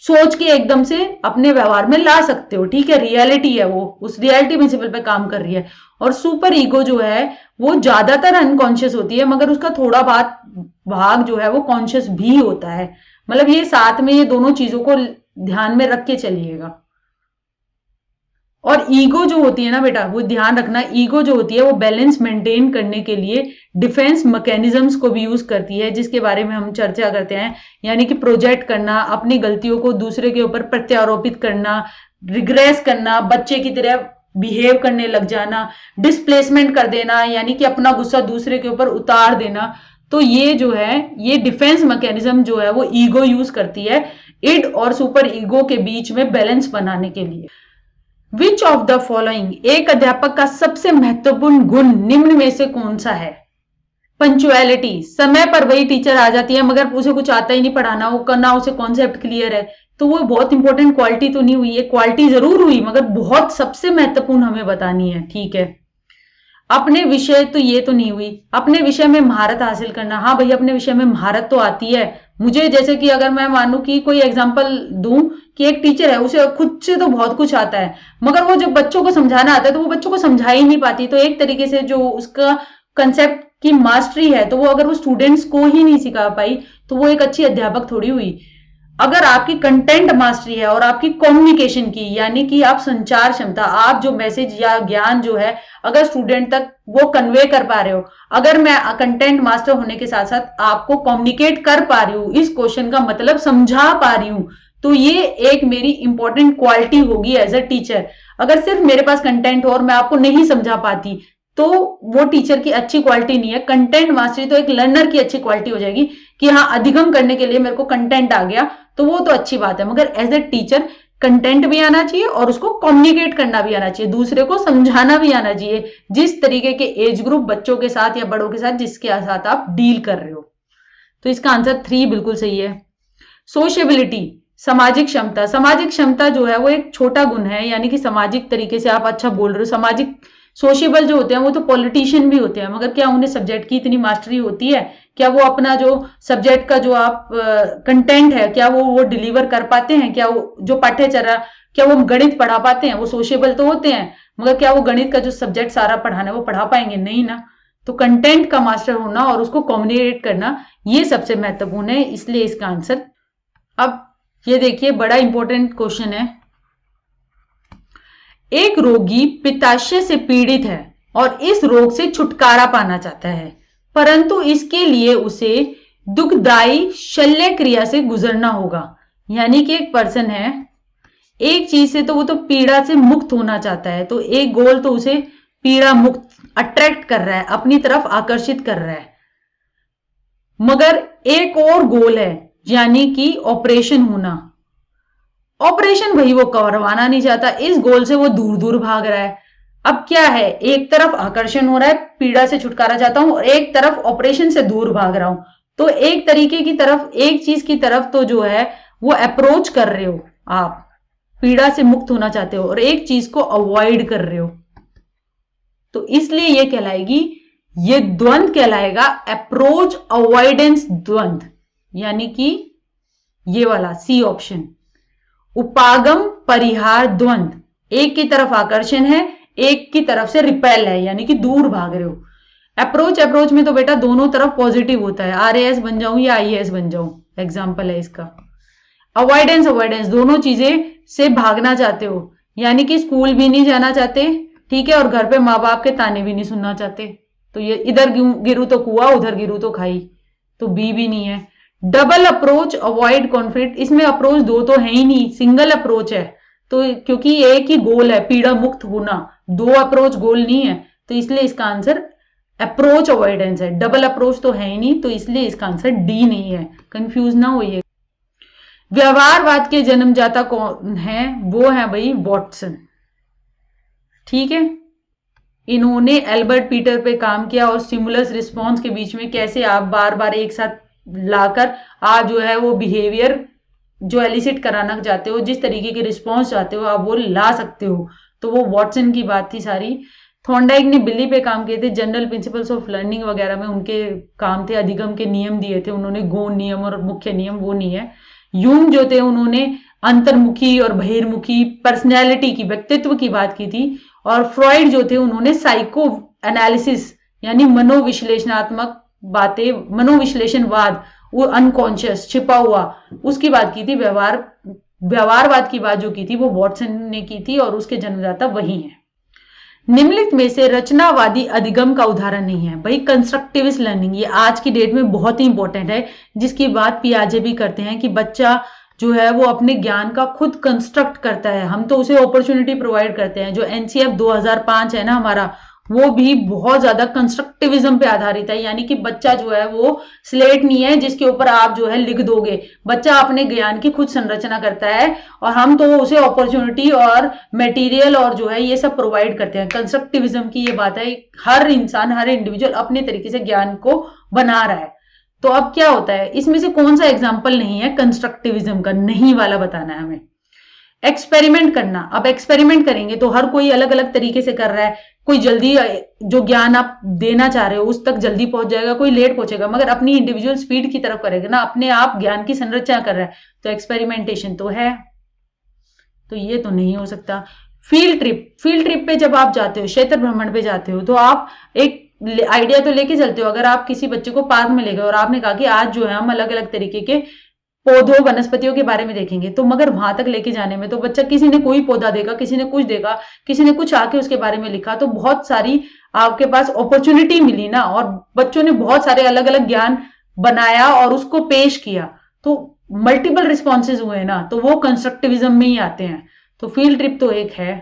सोच के एकदम से अपने व्यवहार में ला सकते हो। ठीक है, रियलिटी है, वो उस रियलिटी प्रिंसिपल पे काम कर रही है। और सुपर ईगो जो है वो ज्यादातर अनकॉन्शियस होती है, मगर उसका थोड़ा भाग जो है वो कॉन्शियस भी होता है। मतलब ये साथ में ये दोनों चीजों को ध्यान में रख के चलिएगा। और ईगो जो होती है ना बेटा, वो ध्यान रखना, ईगो जो होती है वो बैलेंस मेंटेन करने के लिए डिफेंस मैकेनिज्म्स को भी यूज करती है, जिसके बारे में हम चर्चा करते हैं। यानी कि प्रोजेक्ट करना, अपनी गलतियों को दूसरे के ऊपर प्रत्यारोपित करना, रिग्रेस करना, बच्चे की तरह बिहेव करने लग जाना, डिस्प्लेसमेंट कर देना, यानी कि अपना गुस्सा दूसरे के ऊपर उतार देना। तो ये जो है ये डिफेंस मैकेनिज्म जो है वो ईगो यूज करती है इड और सुपर ईगो के बीच में बैलेंस बनाने के लिए। विच ऑफ द फॉलोइंग, एक अध्यापक का सबसे महत्वपूर्ण गुण निम्न में से कौन सा है? पंचुअलिटी, समय पर वही टीचर आ जाती है मगर उसे कुछ आता ही नहीं पढ़ाना, वो करना, उसे कॉन्सेप्ट क्लियर है, तो वो बहुत इंपॉर्टेंट क्वालिटी तो नहीं हुई है, क्वालिटी जरूर हुई मगर बहुत सबसे महत्वपूर्ण हमें बतानी है। ठीक है, अपने विषय तो ये तो नहीं हुई, अपने विषय में महारत हासिल करना, हाँ भैया अपने विषय में महारत तो आती है मुझे। जैसे कि अगर मैं मानूं कि कोई एग्जांपल दूं कि एक टीचर है उसे खुद से तो बहुत कुछ आता है, मगर वो जब बच्चों को समझाना आता है तो वो बच्चों को समझा ही नहीं पाती। तो एक तरीके से जो उसका कंसेप्ट की मास्टरी है, तो वो अगर वो स्टूडेंट्स को ही नहीं सिखा पाई तो वो एक अच्छी अध्यापक थोड़ी हुई। अगर आपकी कंटेंट मास्टरी है और आपकी कम्युनिकेशन की, यानी कि आप संचार क्षमता, आप जो मैसेज या ज्ञान जो है अगर स्टूडेंट तक वो कन्वे कर पा रहे हो, अगर मैं कंटेंट मास्टर होने के साथ साथ आपको कम्युनिकेट कर पा रही हूँ, इस क्वेश्चन का मतलब समझा पा रही हूँ, तो ये एक मेरी इंपॉर्टेंट क्वालिटी होगी एज अ टीचर। अगर सिर्फ मेरे पास कंटेंट हो और मैं आपको नहीं समझा पाती तो वो टीचर की अच्छी क्वालिटी नहीं है। कंटेंट मास्टरी तो एक लर्नर की अच्छी क्वालिटी हो जाएगी कि हाँ अधिगम करने के लिए मेरे को कंटेंट आ गया, तो वो तो अच्छी बात है, मगर एज ए टीचर कंटेंट भी आना चाहिए और उसको कम्युनिकेट करना भी आना चाहिए, दूसरे को समझाना भी आना चाहिए, जिस तरीके के एज ग्रुप बच्चों के साथ या बड़ों के साथ जिसके साथ आप डील कर रहे हो। तो इसका आंसर 3 बिल्कुल सही है। सोशेबिलिटी, सामाजिक क्षमता। सामाजिक क्षमता जो है वो एक छोटा गुण है, यानी कि सामाजिक तरीके से आप अच्छा बोल रहे हो। सामाजिक सोशेबल जो होते हैं वो तो पॉलिटिशियन भी होते हैं, मगर क्या उन्हें सब्जेक्ट की इतनी मास्टरी होती है? क्या वो अपना जो सब्जेक्ट का जो आप कंटेंट है क्या वो डिलीवर कर पाते हैं? क्या वो जो पाठ्यचर्या, क्या वो गणित पढ़ा पाते हैं? वो सोशेबल तो होते हैं, मगर क्या वो गणित का जो सब्जेक्ट सारा पढ़ाना है वो पढ़ा पाएंगे? नहीं ना। तो कंटेंट का मास्टर होना और उसको कम्युनिकेट करना ये सबसे महत्वपूर्ण है, इसलिए इसका आंसर। अब ये देखिए, बड़ा इंपॉर्टेंट क्वेश्चन है। एक रोगी पित्ताशय से पीड़ित है और इस रोग से छुटकारा पाना चाहता है, परंतु इसके लिए उसे दुखदायी शल्य क्रिया से गुजरना होगा। यानी कि एक पर्सन है, एक चीज से तो वो तो पीड़ा से मुक्त होना चाहता है, तो एक गोल तो उसे पीड़ा मुक्त अट्रैक्ट कर रहा है, अपनी तरफ आकर्षित कर रहा है, मगर एक और गोल है, यानी कि ऑपरेशन होना। ऑपरेशन भाई वो करवाना नहीं चाहता, इस गोल से वो दूर दूर भाग रहा है। अब क्या है, एक तरफ आकर्षण हो रहा है, पीड़ा से छुटकारा चाहता हूं, और एक तरफ ऑपरेशन से दूर भाग रहा हूं। तो एक तरीके की तरफ, एक चीज की तरफ तो जो है वो अप्रोच कर रहे हो, आप पीड़ा से मुक्त होना चाहते हो, और एक चीज को अवॉइड कर रहे हो। तो इसलिए ये कहलाएगी, ये द्वंद्व कहलाएगा अप्रोच अवॉइडेंस द्वंद्व, यानी कि ये वाला सी ऑप्शन। उपागम परिहार द्वंद्व, एक की तरफ आकर्षण है, एक की तरफ से रिपेल है, यानी कि दूर भाग रहे हो। अप्रोच में तो बेटा दोनों तरफ पॉजिटिव होता है, आरएएस बन जाऊं या आईएएस बन जाऊं, एग्जाम्पल है इसका। अवॉइडेंस दोनों चीजें से भागना चाहते हो, यानी कि स्कूल भी नहीं जाना चाहते, ठीक है, और घर पे माँ बाप के ताने भी नहीं सुनना चाहते। तो ये इधर गिरू तो कुआ, उधर गिरू तो खाई, तो बी भी नहीं है। डबल अप्रोच अवॉइड कॉन्फ्लिक्ट, इसमें अप्रोच दो तो है ही नहीं, सिंगल अप्रोच है। तो क्योंकि एक ही गोल है पीड़ा मुक्त होना, दो अप्रोच गोल नहीं है, तो इसलिए इसका आंसर अप्रोच अवॉइडेंस है। डबल अप्रोच तो है ही नहीं, तो इसलिए इसका आंसर डी नहीं है, कंफ्यूज ना होइए। व्यवहारवाद के जन्मदाता कौन है? वो है भाई वॉटसन, ठीक है। इन्होंने एल्बर्ट पीटर पे काम किया और स्टिमुलस रिस्पॉन्स के बीच में कैसे आप बार बार एक साथ लाकर आप जो है वो बिहेवियर जो एलिसिट कराना चाहते हो, जिस तरीके के रिस्पॉन्स चाहते हो आप वो ला सकते हो। तो वो वॉटसन की बात थी सारी। थॉर्नडाइक ने बिल्ली पे काम किए थे, जनरल प्रिंसिपल्स ऑफ लर्निंग वगैरह में उनके काम थे, अधिगम के नियम दिए थे उन्होंने, गौण नियम और मुख्य नियम, वो नहीं है। यूंग जो थे उन्होंने अंतर्मुखी और बहिर्मुखी पर्सनैलिटी की, व्यक्तित्व की बात की थी। और फ्रॉइड जो थे उन्होंने साइको एनालिसिस यानी मनोविश्लेषणात्मक बातें, मनोविश्लेषणवाद, वो अनकॉन्शियस छिपा हुआ, उसकी बात की थी। व्यवहारवाद की बात जो की थी वो वॉटसन ने की थी, और उसके जन्मदाता वही हैं। निम्नलिखित में से रचनावादी अधिगम का उदाहरण नहीं है भाई। कंस्ट्रक्टिविस्ट लर्निंग, ये आज की डेट में बहुत ही इंपॉर्टेंट है, जिसकी बात पियाजे भी करते हैं कि बच्चा जो है वो अपने ज्ञान का खुद कंस्ट्रक्ट करता है, हम तो उसे अपॉर्चुनिटी प्रोवाइड करते हैं। जो एनसीएफ 2005 है ना हमारा, वो भी बहुत ज्यादा कंस्ट्रक्टिविज्म पे आधारित है, यानी कि बच्चा जो है वो स्लेट नहीं है जिसके ऊपर आप जो है लिख दोगे, बच्चा अपने ज्ञान की खुद संरचना करता है, और हम तो उसे अपॉर्चुनिटी और मटेरियल और जो है ये सब प्रोवाइड करते हैं। कंस्ट्रक्टिविज्म की ये बात है, हर इंसान, हर इंडिविजुअल अपने तरीके से ज्ञान को बना रहा है। तो अब क्या होता है, इसमें से कौन सा एग्जाम्पल नहीं है कंस्ट्रक्टिविज्म का? नहीं वाला बताना है हमें। एक्सपेरिमेंट करना, अब एक्सपेरिमेंट करेंगे तो हर कोई अलग अलग तरीके से कर रहा है, कोई जल्दी जो ज्ञान आप देना चाह रहे हो उस तक जल्दी पहुंच जाएगा, कोई लेट पहुंचेगा, मगर अपनी इंडिविजुअल स्पीड की तरफ करेगा ना, अपने आप ज्ञान की संरचना कर रहा है, तो एक्सपेरिमेंटेशन तो है। तो ये तो नहीं हो सकता। फील्ड ट्रिप पे जब आप जाते हो, क्षेत्र भ्रमण पे जाते हो, तो आप एक आइडिया तो लेके चलते हो। अगर आप किसी बच्चे को पार्क में ले गए और आपने कहा कि आज जो है हम अलग अलग तरीके के पौधों वनस्पतियों के बारे में देखेंगे, तो मगर वहां तक लेके जाने में तो बच्चा, किसी ने कोई पौधा देखा, किसी ने कुछ देखा, किसी ने कुछ आके उसके बारे में लिखा, तो बहुत सारी आपके पास अपॉर्चुनिटी मिली ना, और बच्चों ने बहुत सारे अलग अलग ज्ञान बनाया और उसको पेश किया, तो मल्टीपल रिस्पॉन्सेज हुए ना, तो वो कंस्ट्रक्टिविज्म में ही आते हैं। तो फील्ड ट्रिप तो एक है,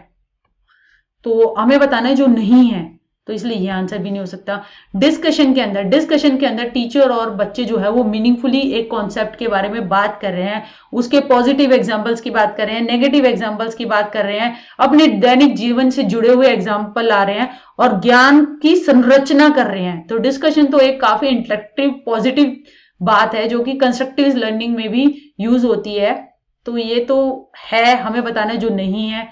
तो हमें बताना है जो नहीं है। तो इसलिए ये आंसर भी नहीं हो सकता। डिस्कशन के अंदर टीचर और बच्चे जो है वो मीनिंगफुली एक कॉन्सेप्ट के बारे में बात कर रहे हैं, उसके पॉजिटिव एग्जांपल्स की बात कर रहे हैं, नेगेटिव एग्जांपल्स की बात कर रहे हैं, अपने दैनिक जीवन से जुड़े हुए एग्जांपल ला रहे हैं और ज्ञान की संरचना कर रहे हैं। तो डिस्कशन तो एक काफी इंटरेक्टिव पॉजिटिव बात है जो कि कंस्ट्रक्टिव लर्निंग में भी यूज होती है। तो ये तो है, हमें बताना जो नहीं है,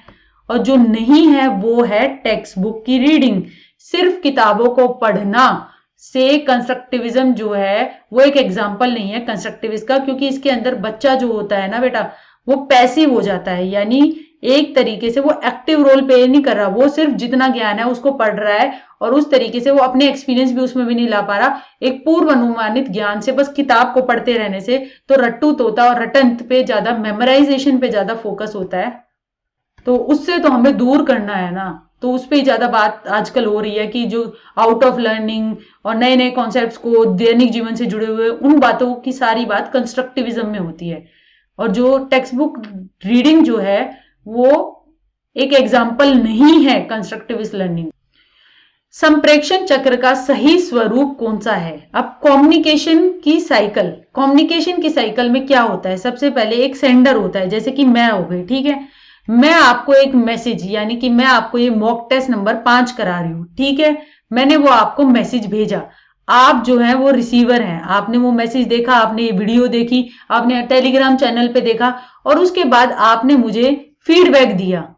और जो नहीं है वो है टेक्स्ट बुक की रीडिंग। सिर्फ किताबों को पढ़ना से कंस्ट्रक्टिविज्म जो है वो एक एग्जाम्पल नहीं है कंस्ट्रक्टिविज्म का, क्योंकि इसके अंदर बच्चा जो होता है ना बेटा वो पैसिव हो जाता है, यानी एक तरीके से वो एक्टिव रोल प्ले नहीं कर रहा, वो सिर्फ जितना ज्ञान है उसको पढ़ रहा है और उस तरीके से वो अपने एक्सपीरियंस भी उसमें भी नहीं ला पा रहा। एक पूर्व अनुमानित ज्ञान से, बस किताब को पढ़ते रहने से तो रट्टू तोता और रटंत पे ज्यादा, मेमोराइजेशन पे ज्यादा फोकस होता है। तो उससे तो हमें दूर करना है ना, तो उस पर ज्यादा बात आजकल हो रही है कि जो आउट ऑफ लर्निंग और नए नए कॉन्सेप्ट्स को दैनिक जीवन से जुड़े हुए उन बातों की सारी बात कंस्ट्रक्टिविज्म में होती है। और जो टेक्स्ट बुक रीडिंग जो है वो एक एग्जाम्पल नहीं है कंस्ट्रक्टिविस्ट लर्निंग। संप्रेक्षण चक्र का सही स्वरूप कौन सा है? अब कम्युनिकेशन की साइकिल में क्या होता है? सबसे पहले एक सेंडर होता है, जैसे कि मैं हो गई, ठीक है, मैं आपको एक मैसेज, यानी कि मैं आपको ये मॉक टेस्ट नंबर 5 करा रही हूं, ठीक है, मैंने वो आपको मैसेज भेजा, आप जो है वो रिसीवर हैं, आपने वो मैसेज देखा, आपने ये वीडियो देखी, आपने टेलीग्राम चैनल पे देखा और उसके बाद आपने मुझे फीडबैक दिया,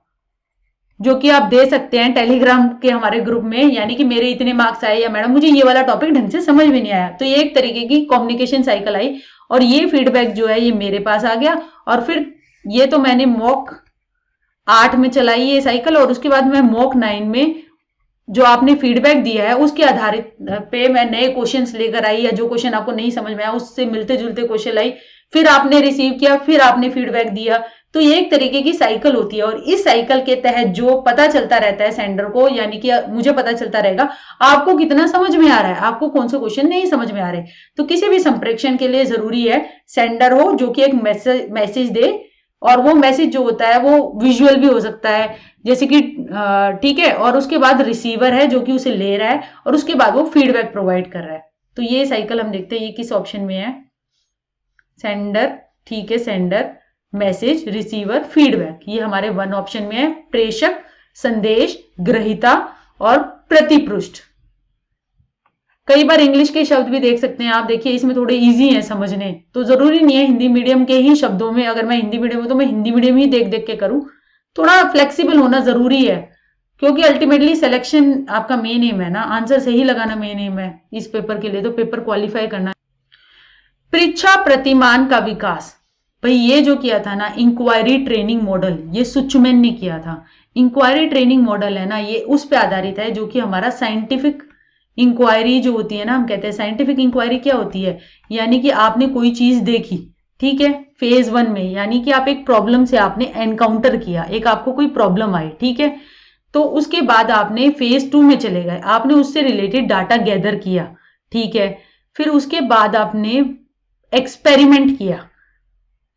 जो कि आप दे सकते हैं टेलीग्राम के हमारे ग्रुप में, यानी कि मेरे इतने मार्क्स आए, या मैडम मुझे ये वाला टॉपिक ढंग से समझ में नहीं आया। तो ये एक तरीके की कम्युनिकेशन साइकिल आई और ये फीडबैक जो है ये मेरे पास आ गया और फिर ये तो मैंने मॉक 8 में चलाई ये साइकिल और उसके बाद मैं मॉक 9 में जो आपने फीडबैक दिया है उसके आधारित पे मैं नए क्वेश्चंस लेकर आई, या जो क्वेश्चन आपको नहीं समझ में आया उससे मिलते जुलते क्वेश्चन लाई, फिर आपने रिसीव किया, फिर आपने फीडबैक दिया। तो ये एक तरीके की साइकिल होती है और इस साइकिल के तहत जो पता चलता रहता है सेंडर को, यानी कि मुझे पता चलता रहेगा आपको कितना समझ में आ रहा है, आपको कौन से क्वेश्चन नहीं समझ में आ रहे। तो किसी भी संप्रेक्षण के लिए जरूरी है सेंडर हो जो कि एक मैसेज दे, और वो मैसेज जो होता है वो विजुअल भी हो सकता है, जैसे कि ठीक है, और उसके बाद रिसीवर है जो कि उसे ले रहा है और उसके बाद वो फीडबैक प्रोवाइड कर रहा है। तो ये साइकिल हम देखते हैं ये किस ऑप्शन में है, सेंडर, ठीक है, सेंडर, मैसेज, रिसीवर, फीडबैक, ये हमारे 1 ऑप्शन में है। प्रेषक, संदेश, ग्रहीता और प्रतिपृष्ठ। कई बार इंग्लिश के शब्द भी देख सकते हैं आप, देखिए इसमें थोड़े इजी हैं समझने, तो जरूरी नहीं है हिंदी मीडियम के ही शब्दों में, अगर मैं हिंदी मीडियम हूं तो मैं हिंदी मीडियम ही देख देख के करूं, थोड़ा फ्लेक्सिबल होना जरूरी है, क्योंकि अल्टीमेटली सिलेक्शन आपका मेन एम है ना, आंसर सही लगाना मेन एम है इस पेपर के लिए, तो पेपर क्वालिफाई करना। परीक्षा प्रतिमान का विकास, भाई ये जो किया था ना इंक्वायरी ट्रेनिंग मॉडल, ये सुचमैन ने किया था। इंक्वायरी ट्रेनिंग मॉडल है ना, ये उस पर आधारित है जो कि हमारा साइंटिफिक इंक्वायरी जो होती है ना, हम कहते हैं साइंटिफिक इंक्वायरी क्या होती है, यानी कि आपने कोई चीज देखी, ठीक है, फेज 1 में, यानी कि आप एक प्रॉब्लम से आपने एनकाउंटर किया, एक आपको कोई प्रॉब्लम आई, ठीक है, तो उसके बाद आपने फेज 2 में चले गए, आपने उससे रिलेटेड डाटा गैदर किया, ठीक है, फिर उसके बाद आपने एक्सपेरिमेंट किया,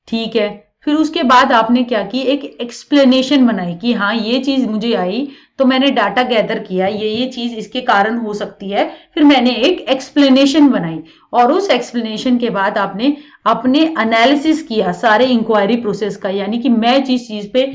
ठीक है, फिर उसके बाद आपने क्या की, एक एक्सप्लेनेशन बनाई कि हाँ ये चीज मुझे आई तो मैंने डाटा गैदर किया, ये चीज इसके कारण हो सकती है, फिर मैंने एक एक्सप्लेनेशन बनाई और उस एक्सप्लेनेशन के बाद आपने अपने एनालिसिस किया सारे इंक्वायरी प्रोसेस का, यानी कि मैं जिस चीज पे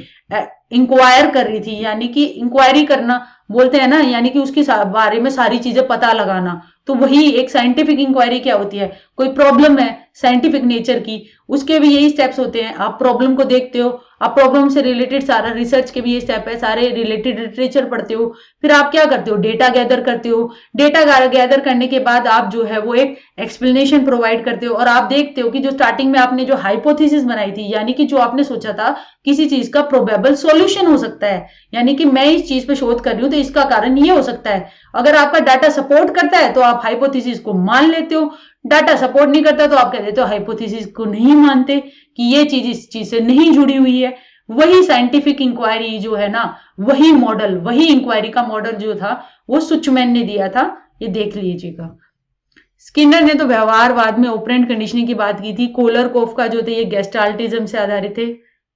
इंक्वायर कर रही थी, यानी कि इंक्वायरी करना बोलते हैं ना, यानी कि उसके बारे में सारी चीजें पता लगाना, तो वही एक साइंटिफिक इंक्वायरी क्या होती है, कोई प्रॉब्लम है साइंटिफिक नेचर की, उसके भी यही स्टेप्स होते हैं, आप प्रॉब्लम को देखते हो, आप प्रॉब्लम से रिलेटेड सारा रिसर्च के भी ये स्टेप है, सारे रिलेटेड लिटरेचर पढ़ते हो, फिर आप क्या करते हो, डेटा गैदर करते हो, डेटा गैदर करने के बाद आप जो है वो एक एक्सप्लेनेशन प्रोवाइड करते हो और आप देखते हो कि जो स्टार्टिंग में आपने जो हाइपोथेसिस बनाई थी, यानी कि जो आपने सोचा था किसी चीज का प्रोबेबल सॉल्यूशन हो सकता है, यानी कि मैं इस चीज पे शोध कर रही हूं तो इसका कारण ये हो सकता है, अगर आपका डाटा सपोर्ट करता है तो आप हाइपोथेसिस को मान लेते हो, डाटा सपोर्ट नहीं करता तो आप कह देते हो हाइपोथेसिस को नहीं मानते कि ये चीज इस चीज से नहीं जुड़ी हुई है। वही साइंटिफिक इंक्वायरी जो है ना, वही मॉडल, वही इंक्वायरी का मॉडल जो था वो सुचमैन ने दिया था, ये देख लीजिएगा। स्किनर ने तो व्यवहारवाद में ऑपरेंट कंडीशनिंग की बात की थी, कोलरकोफ का जो थे ये गेस्टाल्टिज्म से आधारित थे,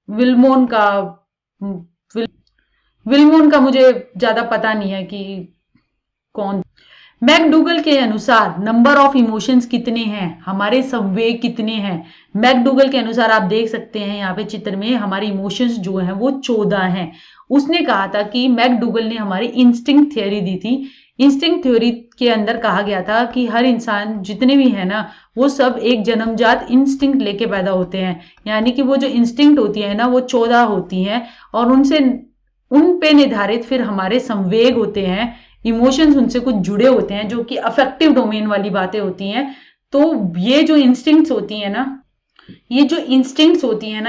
विल्मोन का मुझे ज्यादा पता नहीं है कि कौन? मैकडूगल के अनुसार नंबर ऑफ इमोशंस कितने हैं, हमारे संवेग कितने हैं? मैकडूगल के अनुसार आप देख सकते हैं यहाँ पे चित्र में हमारे इमोशंस जो हैं वो 14 हैं। उसने कहा था कि मैकडूगल ने हमारी इंस्टिंक्ट थ्योरी दी थी। इंस्टिंक्ट थ्योरी के अंदर कहा गया था कि हर इंसान जितने भी है ना वो सब एक जन्मजात इंस्टिंक्ट लेके पैदा होते हैं, यानी कि वो जो इंस्टिंक्ट होती है ना वो 14 होती हैं और उन पे निर्धारित फिर हमारे संवेग होते हैं, इमोशंस उनसे कुछ जुड़े होते हैं जो कि अफेक्टिव डोमेन वाली बातें होती हैं। तो ये जो इंस्टिंक्ट्स होती हैं ना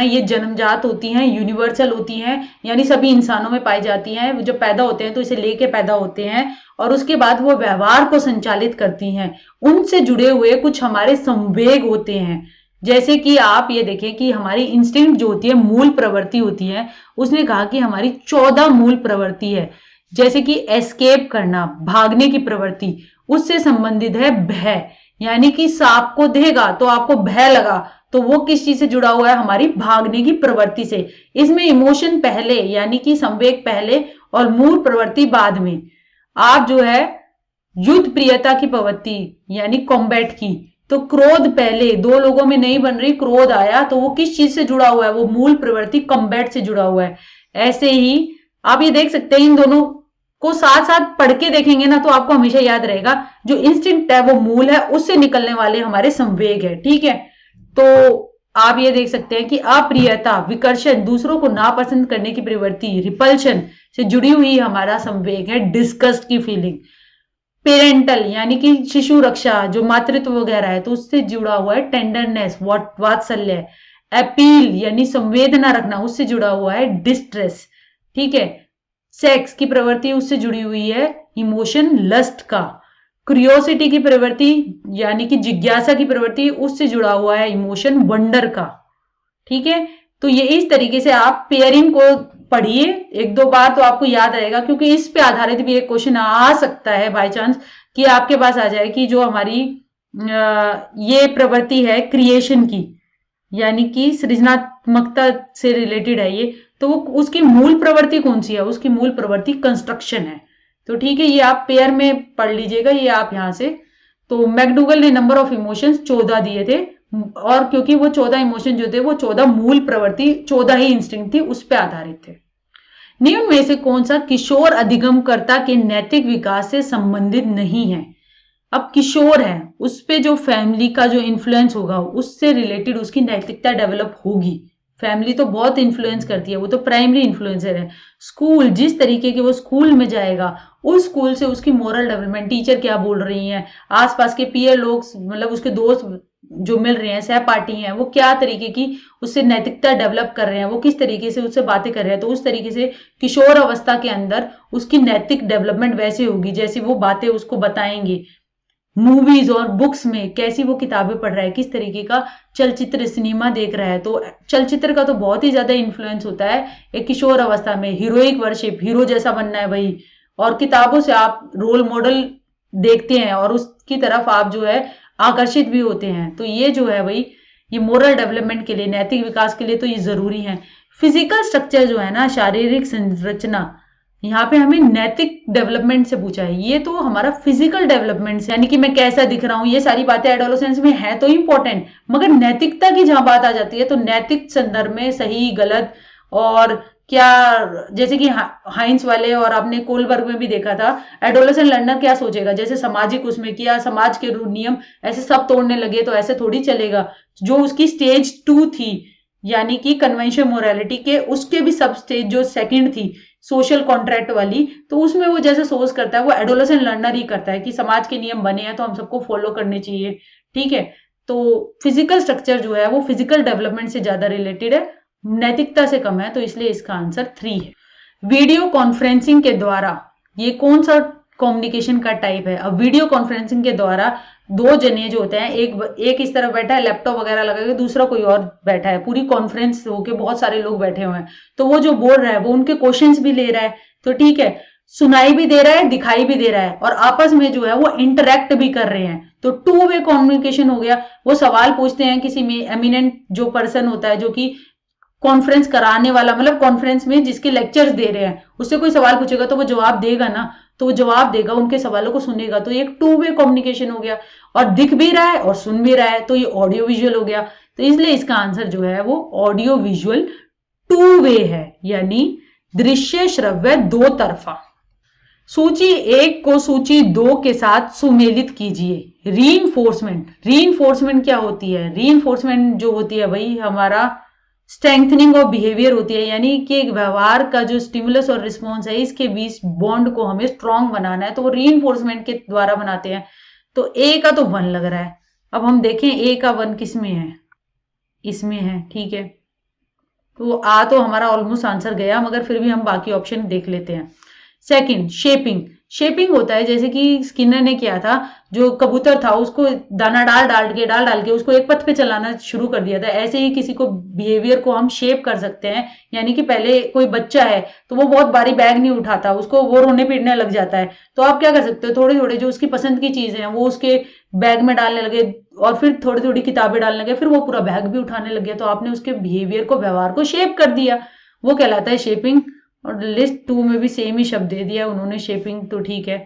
ये जन्मजात होती हैं, यूनिवर्सल होती हैं, यानी सभी इंसानों में पाई जाती हैं। जब पैदा होते हैं तो इसे लेके पैदा होते हैं और उसके बाद वो व्यवहार को संचालित करती हैं। उनसे जुड़े हुए कुछ हमारे संवेग होते हैं। जैसे कि आप ये देखें कि हमारी इंस्टिंक्ट जो होती है, मूल प्रवृत्ति होती है, उसने कहा कि हमारी 14 मूल प्रवृत्ति है। जैसे कि एस्केप करना, भागने की प्रवृत्ति, उससे संबंधित है भय, यानी कि सांप को देगा तो आपको भय लगा, तो वो किस चीज से जुड़ा हुआ है? हमारी भागने की प्रवृत्ति से। इसमें इमोशन पहले, यानी कि संवेग पहले और मूल प्रवृत्ति बाद में। आप जो है युद्ध प्रियता की प्रवृत्ति, यानी कॉम्बैट की, तो क्रोध पहले, दो लोगों में नहीं बन रही, क्रोध आया तो वो किस चीज से जुड़ा हुआ है? वो मूल प्रवृत्ति कॉम्बैट से जुड़ा हुआ है। ऐसे ही आप ये देख सकते हैं, इन दोनों को साथ साथ पढ़ के देखेंगे ना तो आपको हमेशा याद रहेगा, जो इंस्टिंक्ट है वो मूल है, उससे निकलने वाले हमारे संवेग है। ठीक है, तो आप ये देख सकते हैं कि अप्रियता, विकर्षण, दूसरों को नापसंद करने की प्रवृत्ति, रिपल्शन से जुड़ी हुई हमारा संवेग है डिस्गस्ट की फीलिंग। पेरेंटल, यानी कि शिशु रक्षा, जो मातृत्व वगैरह है, तो उससे जुड़ा हुआ है टेंडरनेस, वात्सल्य। अपील, यानी संवेदना रखना, उससे जुड़ा हुआ है डिस्ट्रेस। ठीक है, सेक्स की प्रवृत्ति, उससे जुड़ी हुई है इमोशन लस्ट का। क्यूरियोसिटी की प्रवृत्ति, यानी कि जिज्ञासा की प्रवृत्ति, उससे जुड़ा हुआ है इमोशन वंडर का। ठीक है, तो ये इस तरीके से आप पेयरिंग को पढ़िए एक दो बार तो आपको याद रहेगा, क्योंकि इस पे आधारित भी एक क्वेश्चन आ सकता है बाय चांस कि आपके पास आ जाए कि जो हमारी ये प्रवृत्ति है क्रिएशन की, यानी कि सृजनात्मकता से रिलेटेड है ये, तो उसकी मूल प्रवृत्ति कौन सी है? उसकी मूल प्रवृत्ति कंस्ट्रक्शन है। तो ठीक है, ये आप पेयर में पढ़ लीजिएगा, ये आप यहां से। तो मैकडूगल ने नंबर ऑफ इमोशंस 14 दिए थे, और क्योंकि वो 14 इमोशन जो थे वो 14 मूल प्रवृत्ति, 14 ही इंस्टिंक्ट थी, उस पर आधारित थे। निम्न में से कौन सा किशोर अधिगमकर्ता के नैतिक विकास से संबंधित नहीं है? अब किशोर है, उस पे जो फैमिली का जो इन्फ्लुएंस होगा उससे रिलेटेड उसकी नैतिकता डेवलप होगी। फैमिली तो बहुत इन्फ्लुएंस करती है, वो तो प्राइमरी इन्फ्लुएंसर है। स्कूल, जिस तरीके के वो स्कूल में जाएगा, उस स्कूल से उसकी मोरल डेवलपमेंट, टीचर क्या बोल रही हैं, आसपास के पीयर लोग, मतलब उसके दोस्त जो मिल रहे हैं, सहपाठी हैं, वो क्या तरीके की उससे नैतिकता डेवलप कर रहे हैं, वो किस तरीके से उससे बातें कर रहे हैं, तो उस तरीके से किशोर अवस्था के अंदर उसकी नैतिक डेवलपमेंट वैसे होगी जैसे वो बातें उसको बताएंगे। मूवीज और बुक्स में कैसी वो किताबें पढ़ रहा है, किस तरीके का चलचित्र सिनेमा देख रहा है, तो चलचित्र का तो बहुत ही ज्यादा इन्फ्लुएंस होता है एक किशोर अवस्था में। हीरोइक वर्शिप, हीरो जैसा बनना है भाई, और किताबों से आप रोल मॉडल देखते हैं और उसकी तरफ आप जो है आकर्षित भी होते हैं। तो ये जो है भाई, ये मोरल डेवलपमेंट के लिए, नैतिक विकास के लिए तो ये जरूरी है। फिजिकल स्ट्रक्चर जो है ना, शारीरिक संरचना, यहाँ पे हमें नैतिक डेवलपमेंट से पूछा है। ये तो हमारा फिजिकल डेवलपमेंट, यानी कि मैं कैसा दिख रहा हूँ, ये सारी बातें एडोलेसेंस में है तो इंपॉर्टेंट, मगर नैतिकता की जहां बात आ जाती है तो नैतिक संदर्भ में सही गलत और क्या, जैसे कि हाइंस वाले और आपने कोलबर्ग में भी देखा था, एडोलेसेंट लर्नर क्या सोचेगा, जैसे सामाजिक उसमें किया, समाज के नियम ऐसे सब तोड़ने लगे तो ऐसे थोड़ी चलेगा। जो उसकी स्टेज 2 थी, यानी कि कन्वेंशन मोरालिटी के, उसके भी सब स्टेज जो सेकंड थी सोशल कॉन्ट्रैक्ट वाली, तो उसमें वो जैसे सोच करता है वो एडोलेसेंट लर्नर ही करता है कि समाज के नियम बने हैं तो हम सबको फॉलो करने चाहिए। ठीक है, तो फिजिकल स्ट्रक्चर जो है वो फिजिकल डेवलपमेंट से ज्यादा रिलेटेड है, नैतिकता से कम है, तो इसलिए इसका आंसर 3 है। वीडियो कॉन्फ्रेंसिंग के द्वारा, ये कौन सा कम्युनिकेशन का टाइप है? अब वीडियो कॉन्फ्रेंसिंग के द्वारा दो जने जो होते हैं, एक इस तरफ बैठा है लैपटॉप वगैरह लगा के, दूसरा कोई और बैठा है, पूरी कॉन्फ्रेंस होके बहुत सारे लोग बैठे हुए हैं, तो वो जो बोल रहा है वो उनके क्वेश्चंस भी ले रहा है, तो ठीक है, सुनाई भी दे रहा है, दिखाई भी दे रहा है, और आपस में जो है वो इंटरेक्ट भी कर रहे हैं, तो 2 वे कम्युनिकेशन हो गया। वो सवाल पूछते हैं, किसी में एमिनेंट जो पर्सन होता है जो कि कॉन्फ्रेंस कराने वाला, मतलब कॉन्फ्रेंस में जिसके लेक्चर्स दे रहे हैं, उससे कोई सवाल पूछेगा तो वो जवाब देगा ना, तो वो जवाब देगा, उनके सवालों को सुनेगा, तो ये एक टू वे कम्युनिकेशन हो गया, और दिख भी रहा है और सुन भी रहा है, तो ये ऑडियो विजुअल हो गया। तो इसलिए इसका आंसर जो है वो ऑडियो विजुअल टू वे है, यानी दृश्य श्रव्य दो तरफा। सूची 1 को सूची 2 के साथ सुमेलित कीजिए। रीइंफोर्समेंट क्या होती है? रीइंफोर्समेंट जो होती है भाई हमारा स्ट्रेंथनिंग ऑफ बिहेवियर होती है, यानी कि एक व्यवहार का जो स्टिमुलस और रिस्पॉन्स है इसके बीच बॉन्ड को हमें स्ट्रांग बनाना है, तो वो रीइंफोर्समेंट के द्वारा बनाते हैं। तो ए का तो 1 लग रहा है। अब हम देखें ए का 1 किस में है, इसमें है, ठीक है। तो आ तो हमारा ऑलमोस्ट आंसर गया, मगर फिर भी हम बाकी ऑप्शन देख लेते हैं। सेकंड, शेपिंग होता है, जैसे कि स्किनर ने किया था, जो कबूतर था उसको दाना डाल के उसको एक पथ पे चलाना शुरू कर दिया था। ऐसे ही किसी को बिहेवियर को हम शेप कर सकते हैं, यानी कि पहले कोई बच्चा है तो वो बहुत भारी बैग नहीं उठाता, उसको वो रोने पीटने लग जाता है, तो आप क्या कर सकते हो, थोड़े थोड़े जो उसकी पसंद की चीजें हैं वो उसके बैग में डालने लगे, और फिर थोड़ी थोड़ी किताबें डालने लगे, फिर वो पूरा बैग भी उठाने लग गया, तो आपने उसके बिहेवियर को, व्यवहार को शेप कर दिया, वो कहलाता है शेपिंग। और लिस्ट 2 में भी सेम ही शब्द दे दिया उन्होंने, शेपिंग, तो ठीक है।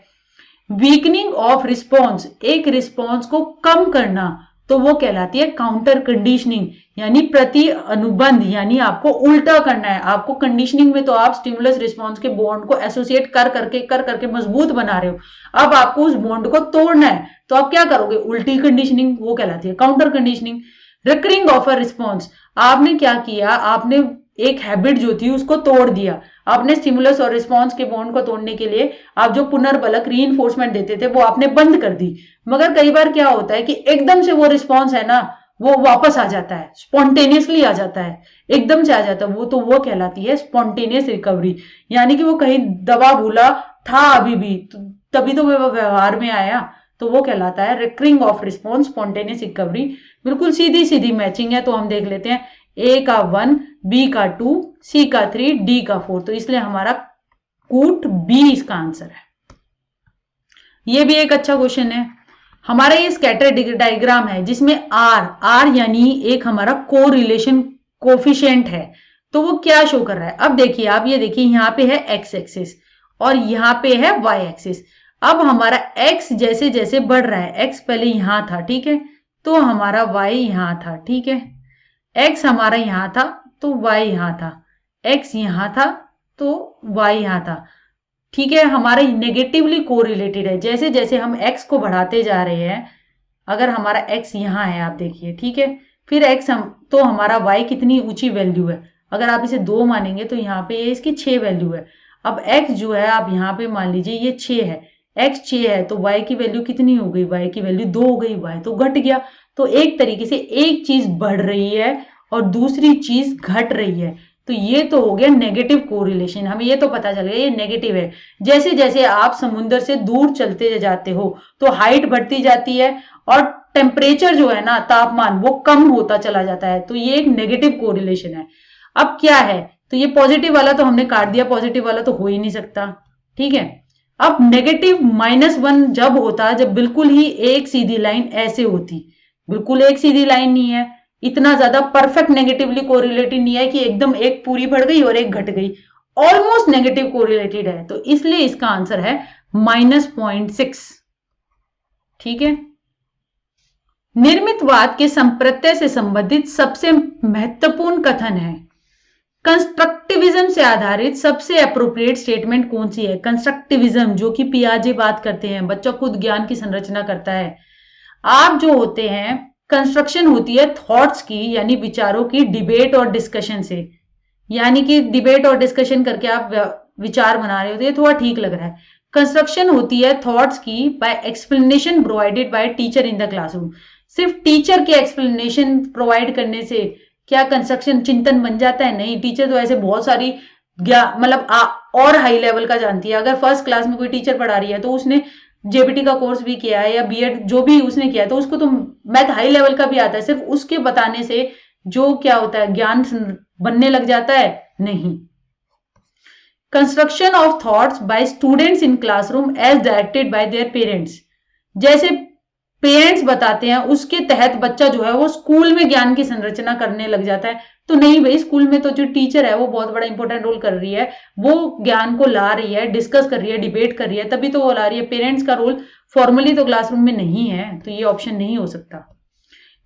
वीकनिंग ऑफ रिस्पॉन्स, एक रिस्पॉन्स को कम करना, तो वो कहलाती है काउंटर कंडीशनिंग, यानी प्रति अनुबंध, यानी आपको उल्टा करना है। आपको कंडीशनिंग में तो आप स्टिमुलस रिस्पॉन्स के बॉन्ड को एसोसिएट कर करके मजबूत बना रहे हो, अब आपको उस बॉन्ड को तोड़ना है, तो आप क्या करोगे, उल्टी कंडीशनिंग, वो कहलाती है counter conditioning. Recurring of a response, आपने क्या किया, आपने एक हैबिट जो थी उसको तोड़ दिया, आपने स्टिमुलस और रिस्पॉन्स के बॉन्ड को तोड़ने के लिए आप जो पुनर्बलक रीइंफोर्समेंट देते थे वो आपने बंद कर दी। मगर कई बार क्या होता है कि एकदम से वो रिस्पॉन्स है ना वो वापस आ जाता है, स्पॉन्टेनियसली आ जाता है, एकदम से आ जाता है वो, तो वो कहलाती है स्पॉन्टेनियस रिकवरी, यानी कि वो कहीं दबा भूला था अभी भी, तभी तो वो व्यवहार में आया, तो वो कहलाता है recurring of response, spontaneous recovery. बिल्कुल सीधी सीधी मैचिंग है, तो हम देख लेते हैं, ए का 1, बी का 2, सी का 3, डी का 4, तो इसलिए हमारा कूट बी इसका आंसर है। ये भी एक अच्छा क्वेश्चन है। हमारा ये स्कैटर डायग्राम है जिसमें आर यानी एक हमारा को रिलेशन कोफिशिएंट है, तो वो क्या शो कर रहा है, अब देखिए आप, ये देखिए यहाँ पे है एक्स एक्सिस और यहाँ पे है वाई एक्सिस। अब हमारा एक्स जैसे जैसे बढ़ रहा है, एक्स पहले यहां था, ठीक है, तो हमारा वाई यहां था, ठीक है, एक्स हमारा यहां था तो वाई यहां था, एक्स यहां था तो वाई यहां था, ठीक है, हमारा नेगेटिवली कोरिलेटेड है, जैसे जैसे हम एक्स को बढ़ाते जा रहे हैं, अगर हमारा एक्स यहां है, आप देखिए, ठीक है, फिर एक्स हम, तो हमारा वाई कितनी ऊंची वैल्यू है, अगर आप इसे 2 मानेंगे तो यहाँ पे ये इसकी 6 वैल्यू है। अब एक्स जो है आप यहाँ पे मान लीजिए ये 6 है, एक्स 6 है, तो वाई की वैल्यू कितनी हो गई, वाई की वैल्यू 2 हो गई, वाई तो घट गया। तो एक तरीके से एक चीज बढ़ रही है और दूसरी चीज घट रही है, तो ये तो हो गया नेगेटिव कोरिलेशन, हमें ये तो पता चल गया ये नेगेटिव है। जैसे जैसे आप समुद्र से दूर चलते जाते हो तो हाइट बढ़ती जाती है और टेम्परेचर जो है ना, तापमान, वो कम होता चला जाता है, तो ये एक नेगेटिव कोरिलेशन है। अब क्या है, तो ये पॉजिटिव वाला तो हमने काट दिया, पॉजिटिव वाला तो हो ही नहीं सकता, ठीक है। अब नेगेटिव -1 जब होता, जब बिल्कुल ही एक सीधी लाइन ऐसे होती, बिल्कुल एक सीधी लाइन नहीं है, इतना ज्यादा परफेक्ट नेगेटिवली कोरिलेटेड नहीं है कि एकदम एक पूरी बढ़ गई और एक घट गई, ऑलमोस्ट नेगेटिव कोरिलेटेड है, तो इसलिए इसका आंसर है -0.6, ठीक है। निर्मितवाद के संप्रत्यय से संबंधित सबसे महत्वपूर्ण कथन है, कंस्ट्रक्टिविज्म से आधारित सबसे अप्रोप्रिएट स्टेटमेंट कौन सी है। कंस्ट्रक्टिविज्म जो कि पियाजे बात करते हैं, बच्चा खुद ज्ञान की संरचना करता है, आप जो होते हैं, कंस्ट्रक्शन होती है थॉट्स की, यानी विचारों की डिबेट और डिस्कशन से, यानी कि डिबेट और डिस्कशन करके आप विचार बना रहे होते हैं, थोड़ा ठीक लग रहा है। कंस्ट्रक्शन होती है थॉट्स की by explanation provided by teacher in the classroom, सिर्फ टीचर के एक्सप्लेनेशन प्रोवाइड करने से क्या कंस्ट्रक्शन चिंतन बन जाता है, नहीं, टीचर तो ऐसे बहुत सारी मतलब और हाई लेवल का जानती है। अगर फर्स्ट क्लास में कोई टीचर पढ़ा रही है तो उसने जेबीटी का कोर्स भी किया है या बीएड जो भी उसने किया है, तो उसको तो मैथ हाई लेवल का भी आता है, सिर्फ उसके बताने से जो क्या होता है ज्ञान बनने लग जाता है, नहीं। Construction of thoughts by students in classroom as directed by their parents, जैसे पेरेंट्स बताते हैं उसके तहत बच्चा जो है वो स्कूल में ज्ञान की संरचना करने लग जाता है, तो नहीं भाई, स्कूल में तो जो टीचर है वो बहुत बड़ा इंपॉर्टेंट रोल कर रही है, वो ज्ञान को ला रही है, डिस्कस कर रही है, डिबेट कर रही है, तभी तो वो ला रही है। पेरेंट्स का रोल फॉर्मली तो क्लासरूम में नहीं है, तो ये ऑप्शन नहीं हो सकता।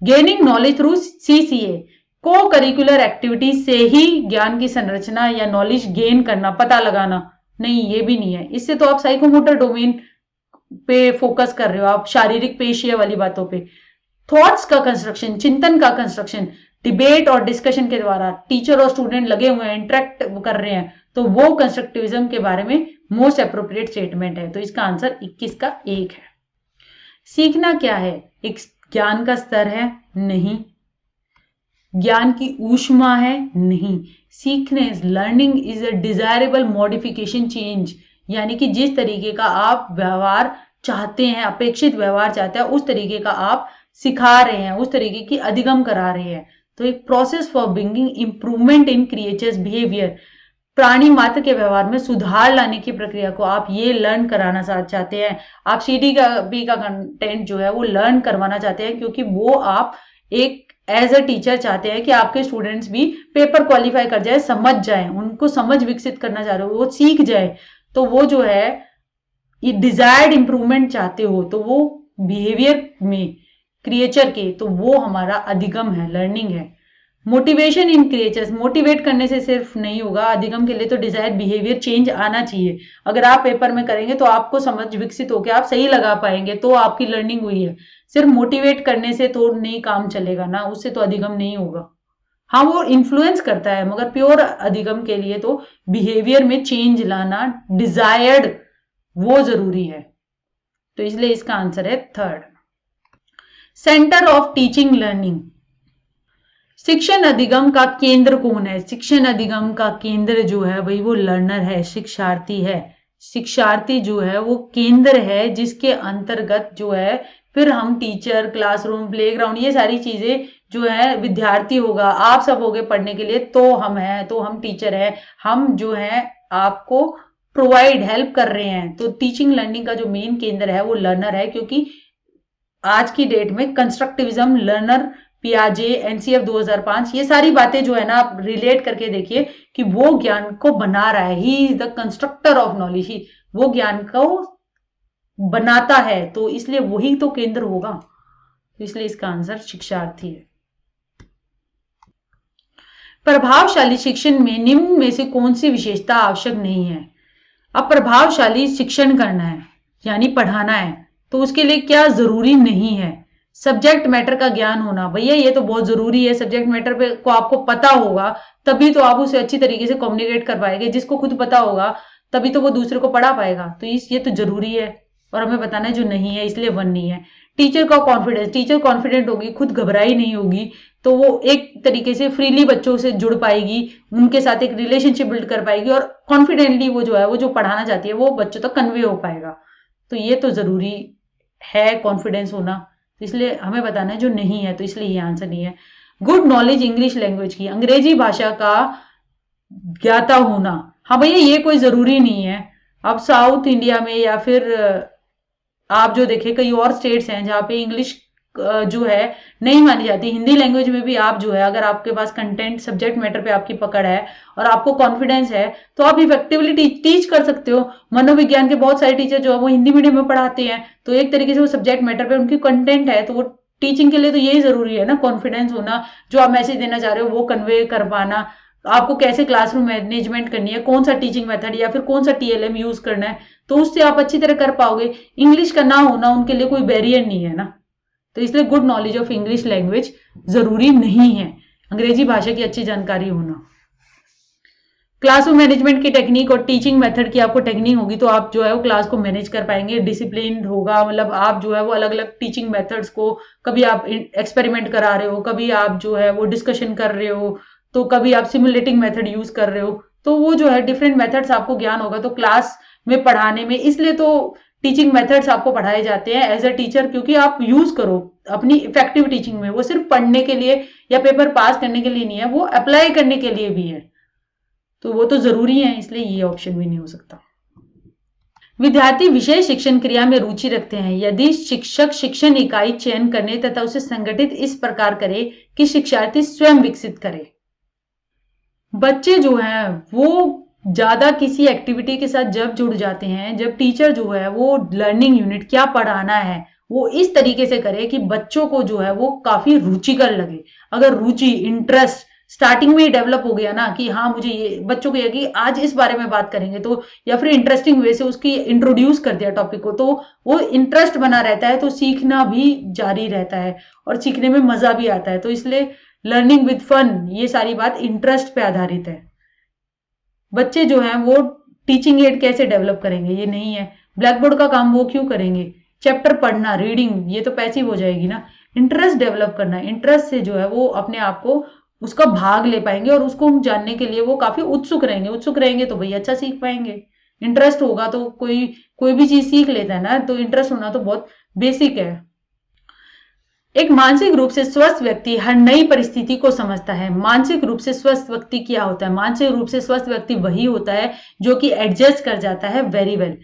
गेनिंग नॉलेज थ्रू सीसीए, को करिकुलर एक्टिविटी से ही ज्ञान की संरचना या नॉलेज गेन करना, पता लगाना, नहीं ये भी नहीं है। इससे तो आप साइकोमोटर डोमेन पे फोकस कर रहे हो, आप शारीरिक पेशिया वाली बातों पे। थॉट्स का कंस्ट्रक्शन, चिंतन का कंस्ट्रक्शन, डिबेट और डिस्कशन के द्वारा टीचर और स्टूडेंट लगे हुए हैं, इंटरेक्ट कर रहे हैं, तो वो कंस्ट्रक्टिविज्म के बारे में मोस्ट अप्रोप्रिएट स्टेटमेंट है। तो इसका आंसर 21 का 1 है। सीखना क्या है? एक ज्ञान का स्तर है? नहीं। ज्ञान की ऊष्मा है? नहीं। सीखने, learning is a desirable modification change, यानी कि जिस तरीके का आप व्यवहार चाहते हैं, अपेक्षित व्यवहार चाहते हैं, उस तरीके का आप सिखा रहे हैं, उस तरीके की अधिगम करा रहे हैं। तो एक process for bringing improvement in creatures behaviour, प्राणी मात्र के व्यवहार में सुधार लाने की प्रक्रिया को आप ये लर्न कराना चाहते हैं। आप सीडी का बी का कंटेंट जो है वो लर्न करवाना चाहते हैं, क्योंकि वो आप एक एज अ टीचर चाहते हैं कि आपके स्टूडेंट्स भी पेपर क्वालिफाई कर जाए, समझ जाए, उनको समझ विकसित करना चाह रहे हो, वो सीख जाए। तो वो जो है ये डिजायर्ड इंप्रूवमेंट चाहते हो, तो वो बिहेवियर में क्रिएचर के, तो वो हमारा अधिगम है, लर्निंग है। मोटिवेशन इन क्रिएचर्स, मोटिवेट करने से सिर्फ नहीं होगा, अधिगम के लिए तो डिजायर्ड बिहेवियर चेंज आना चाहिए। अगर आप पेपर में करेंगे तो आपको समझ विकसित होकर आप सही लगा पाएंगे, तो आपकी लर्निंग हुई है। सिर्फ मोटिवेट करने से तो नहीं काम चलेगा ना, उससे तो अधिगम नहीं होगा। हाँ, वो इन्फ्लुएंस करता है, मगर प्योर अधिगम के लिए तो बिहेवियर में चेंज लाना, डिजायर्ड, वो जरूरी है। तो इसलिए इसका आंसर है 3rd। Centre of teaching learning, शिक्षण अधिगम का केंद्र कौन है? शिक्षण अधिगम का केंद्र जो है वही वो लर्नर है, शिक्षार्थी है। शिक्षार्थी जो है वो केंद्र है, जिसके अंतर्गत जो है फिर हम टीचर, क्लासरूम, प्लेग्राउंड, ये सारी चीजें जो है, विद्यार्थी होगा, आप सब होगे पढ़ने के लिए, तो हम हैं, तो हम टीचर हैं, हम जो है आपको प्रोवाइड, हेल्प कर रहे हैं। तो टीचिंग लर्निंग का जो मेन केंद्र है वो लर्नर है, क्योंकि आज की डेट में कंस्ट्रक्टिविज्म, लर्नर, पियाजे, एनसीएफ 2005, ये सारी बातें जो है ना, आप रिलेट करके देखिए कि वो ज्ञान को बना रहा है। He is the constructor of knowledge, ही वो ज्ञान को बनाता है, तो इसलिए वही तो केंद्र होगा। तो इसलिए इसका आंसर शिक्षार्थी है। प्रभावशाली शिक्षण में निम्न में से कौन सी विशेषता आवश्यक नहीं है? अब प्रभावशाली शिक्षण करना है यानी पढ़ाना है, तो उसके लिए क्या जरूरी नहीं है? सब्जेक्ट मैटर का ज्ञान होना, भैया ये तो बहुत जरूरी है। सब्जेक्ट मैटर पे को आपको पता होगा, तभी तो आप उसे अच्छी तरीके से कम्युनिकेट कर पाएंगे। जिसको खुद पता होगा तभी तो वो दूसरे को पढ़ा पाएगा। तो ये तो जरूरी है, और हमें बताना है जो नहीं है, इसलिए 1 नहीं है। टीचर का कॉन्फिडेंस, टीचर कॉन्फिडेंट होगी, खुद घबराई नहीं होगी, तो वो एक तरीके से फ्रीली बच्चों से जुड़ पाएगी, उनके साथ एक रिलेशनशिप बिल्ड कर पाएगी, और कॉन्फिडेंटली वो जो है, वो जो पढ़ाना चाहती है वो बच्चों तक कन्वे हो पाएगा। तो ये तो जरूरी है कॉन्फिडेंस होना, तो इसलिए हमें बताना है जो नहीं है, तो इसलिए ये आंसर नहीं है। गुड नॉलेज इंग्लिश लैंग्वेज की, अंग्रेजी भाषा का ज्ञाता होना, हाँ भैया ये कोई जरूरी नहीं है। अब साउथ इंडिया में या फिर आप जो देखें कई और स्टेट्स हैं जहाँ पे इंग्लिश जो है नहीं मानी जाती, हिंदी लैंग्वेज में भी आप जो है, अगर आपके पास कंटेंट, सब्जेक्ट मैटर पे आपकी पकड़ है और आपको कॉन्फिडेंस है, तो आप इफेक्टिवली टीच कर सकते हो। मनोविज्ञान के बहुत सारे टीचर जो है वो हिंदी मीडियम में पढ़ाते हैं, तो एक तरीके से वो सब्जेक्ट मैटर पे उनकी कंटेंट है, तो वो टीचिंग के लिए तो यही जरूरी है ना, कॉन्फिडेंस होना, जो आप मैसेज देना चाह रहे हो वो कन्वे कर पाना, आपको कैसे क्लासरूम मैनेजमेंट करनी है, कौन सा टीचिंग मेथड या फिर कौन सा टीएलएम यूज करना है, तो उससे आप अच्छी तरह कर पाओगे। इंग्लिश का ना होना उनके लिए कोई बैरियर नहीं है ना, तो इसलिए good knowledge of English language जरूरी नहीं है, अंग्रेजी भाषा की अच्छी जानकारी होना। क्लासरूम मैनेजमेंट की टेक्निक और टीचिंग मेथड की आपको टेक्निक होगी, तो आप जो है वो क्लास को मैनेज कर पाएंगे, डिसिप्लिन होगा, मतलब आप जो है वो अलग अलग टीचिंग मेथड्स को, कभी आप एक्सपेरिमेंट करा रहे हो, कभी आप जो है वो डिस्कशन कर रहे हो, तो कभी आप सिमुलेटिंग मेथड यूज कर रहे हो, तो वो जो है डिफरेंट मेथड्स आपको ज्ञान होगा, तो क्लास में पढ़ाने में, इसलिए तो टीचिंग मेथड्स आपको पढ़ाए जाते हैं एज अ टीचर, क्योंकि आप यूज करो अपनी इफेक्टिव टीचिंग में। वो सिर्फ पढ़ने के लिए या पेपर पास करने के लिए नहीं है, वो अप्लाई करने के लिए भी है, तो वो तो जरूरी है, इसलिए ये ऑप्शन भी नहीं हो सकता। विद्यार्थी विषय शिक्षण क्रिया में रुचि रखते हैं यदि शिक्षक शिक्षण इकाई चयन करने तथा उसे संगठित इस प्रकार करे कि शिक्षार्थी स्वयं विकसित करे। बच्चे जो हैं वो ज्यादा किसी एक्टिविटी के साथ जब जुड़ जाते हैं, जब टीचर जो है वो लर्निंग यूनिट क्या पढ़ाना है वो इस तरीके से करे कि बच्चों को जो है वो काफी रुचिकर लगे। अगर रुचि, इंटरेस्ट स्टार्टिंग में ही डेवलप हो गया ना कि हाँ मुझे ये, बच्चों को ये कि आज इस बारे में बात करेंगे, तो या फिर इंटरेस्टिंग वे से उसकी इंट्रोड्यूस कर दिया टॉपिक को, तो वो इंटरेस्ट बना रहता है, तो सीखना भी जारी रहता है और सीखने में मजा भी आता है। तो इसलिए लर्निंग विद फन, ये सारी बात इंटरेस्ट पे आधारित है। बच्चे जो हैं वो टीचिंग एड कैसे डेवलप करेंगे, ये नहीं है। ब्लैक बोर्ड का काम वो क्यों करेंगे, चैप्टर पढ़ना, रीडिंग, ये तो पैसिव हो जाएगी ना। इंटरेस्ट डेवलप करना है, इंटरेस्ट से जो है वो अपने आप को उसका भाग ले पाएंगे और उसको जानने के लिए वो काफी उत्सुक रहेंगे। उत्सुक रहेंगे तो भैया अच्छा सीख पाएंगे। इंटरेस्ट होगा तो कोई कोई भी चीज सीख लेता है ना, तो इंटरेस्ट होना तो बहुत बेसिक है। एक मानसिक रूप से स्वस्थ व्यक्ति हर नई परिस्थिति को समझता है। मानसिक रूप से स्वस्थ व्यक्ति क्या होता है? मानसिक रूप से स्वस्थ व्यक्ति वही होता है जो कि एडजस्ट कर जाता है वेरी वेल।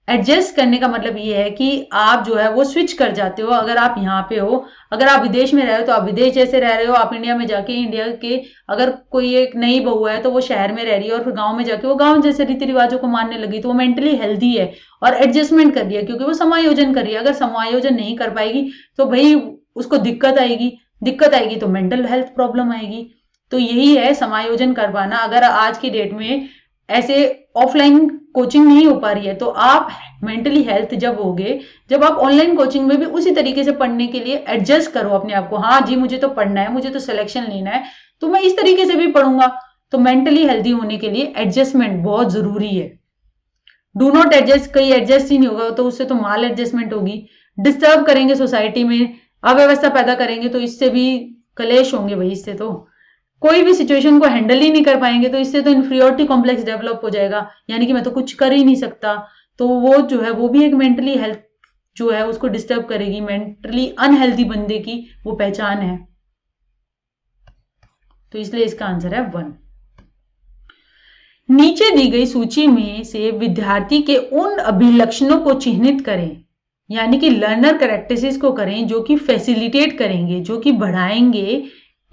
एडजस्ट करने का मतलब ये है कि आप जो है वो स्विच कर जाते हो। अगर आप यहाँ पे हो, अगर आप विदेश में रह रहे हो तो आप विदेश जैसे रह रहे हो, आप इंडिया में जाके इंडिया के, अगर कोई एक नई बहू है तो वो शहर में रह रही है और फिर गांव में जाके वो गांव जैसे रीति रिवाजों को मानने लगी, तो वो मेंटली हेल्दी है और एडजस्टमेंट कर रही है क्योंकि वो समायोजन कर रही है। अगर समायोजन नहीं कर पाएगी तो भाई उसको दिक्कत आएगी, दिक्कत आएगी तो मेंटल हेल्थ प्रॉब्लम आएगी। तो यही है समायोजन कर पाना। अगर आज की डेट में ऐसे ऑफलाइन कोचिंग नहीं हो पा रही है तो आप मेंटली हेल्थ जब होगे, जब आप ऑनलाइन कोचिंग में भी उसी तरीके से पढ़ने के लिए एडजस्ट करो अपने आप को। हाँ जी मुझे तो पढ़ना है, मुझे तो सिलेक्शन लेना है, तो मैं इस तरीके से भी पढ़ूंगा। तो मेंटली हेल्दी होने के लिए एडजस्टमेंट बहुत जरूरी है। डू नॉट एडजस्ट, कहीं एडजस्ट ही नहीं होगा तो उससे तो माल एडजस्टमेंट होगी। डिस्टर्ब करेंगे सोसाइटी में, अव्यवस्था पैदा करेंगे तो इससे भी कलेश होंगे भाई। इससे तो कोई भी सिचुएशन को हैंडल ही नहीं कर पाएंगे तो इससे तो इन्फीरियोरिटी कॉम्प्लेक्स डेवलप हो जाएगा, यानी कि मैं तो कुछ कर ही नहीं सकता। तो वो जो है वो भी एक मेंटली हेल्थ जो है उसको डिस्टर्ब करेगी। मेंटली अनहेल्दी बंदे की वो पहचान है। तो इसलिए इसका आंसर है 1। नीचे दी गई सूची में से विद्यार्थी के उन अभिलक्षणों को चिन्हित करें, यानी कि लर्नर कैरेक्टरिस्टिक्स को करें जो कि फैसिलिटेट करेंगे, जो कि बढ़ाएंगे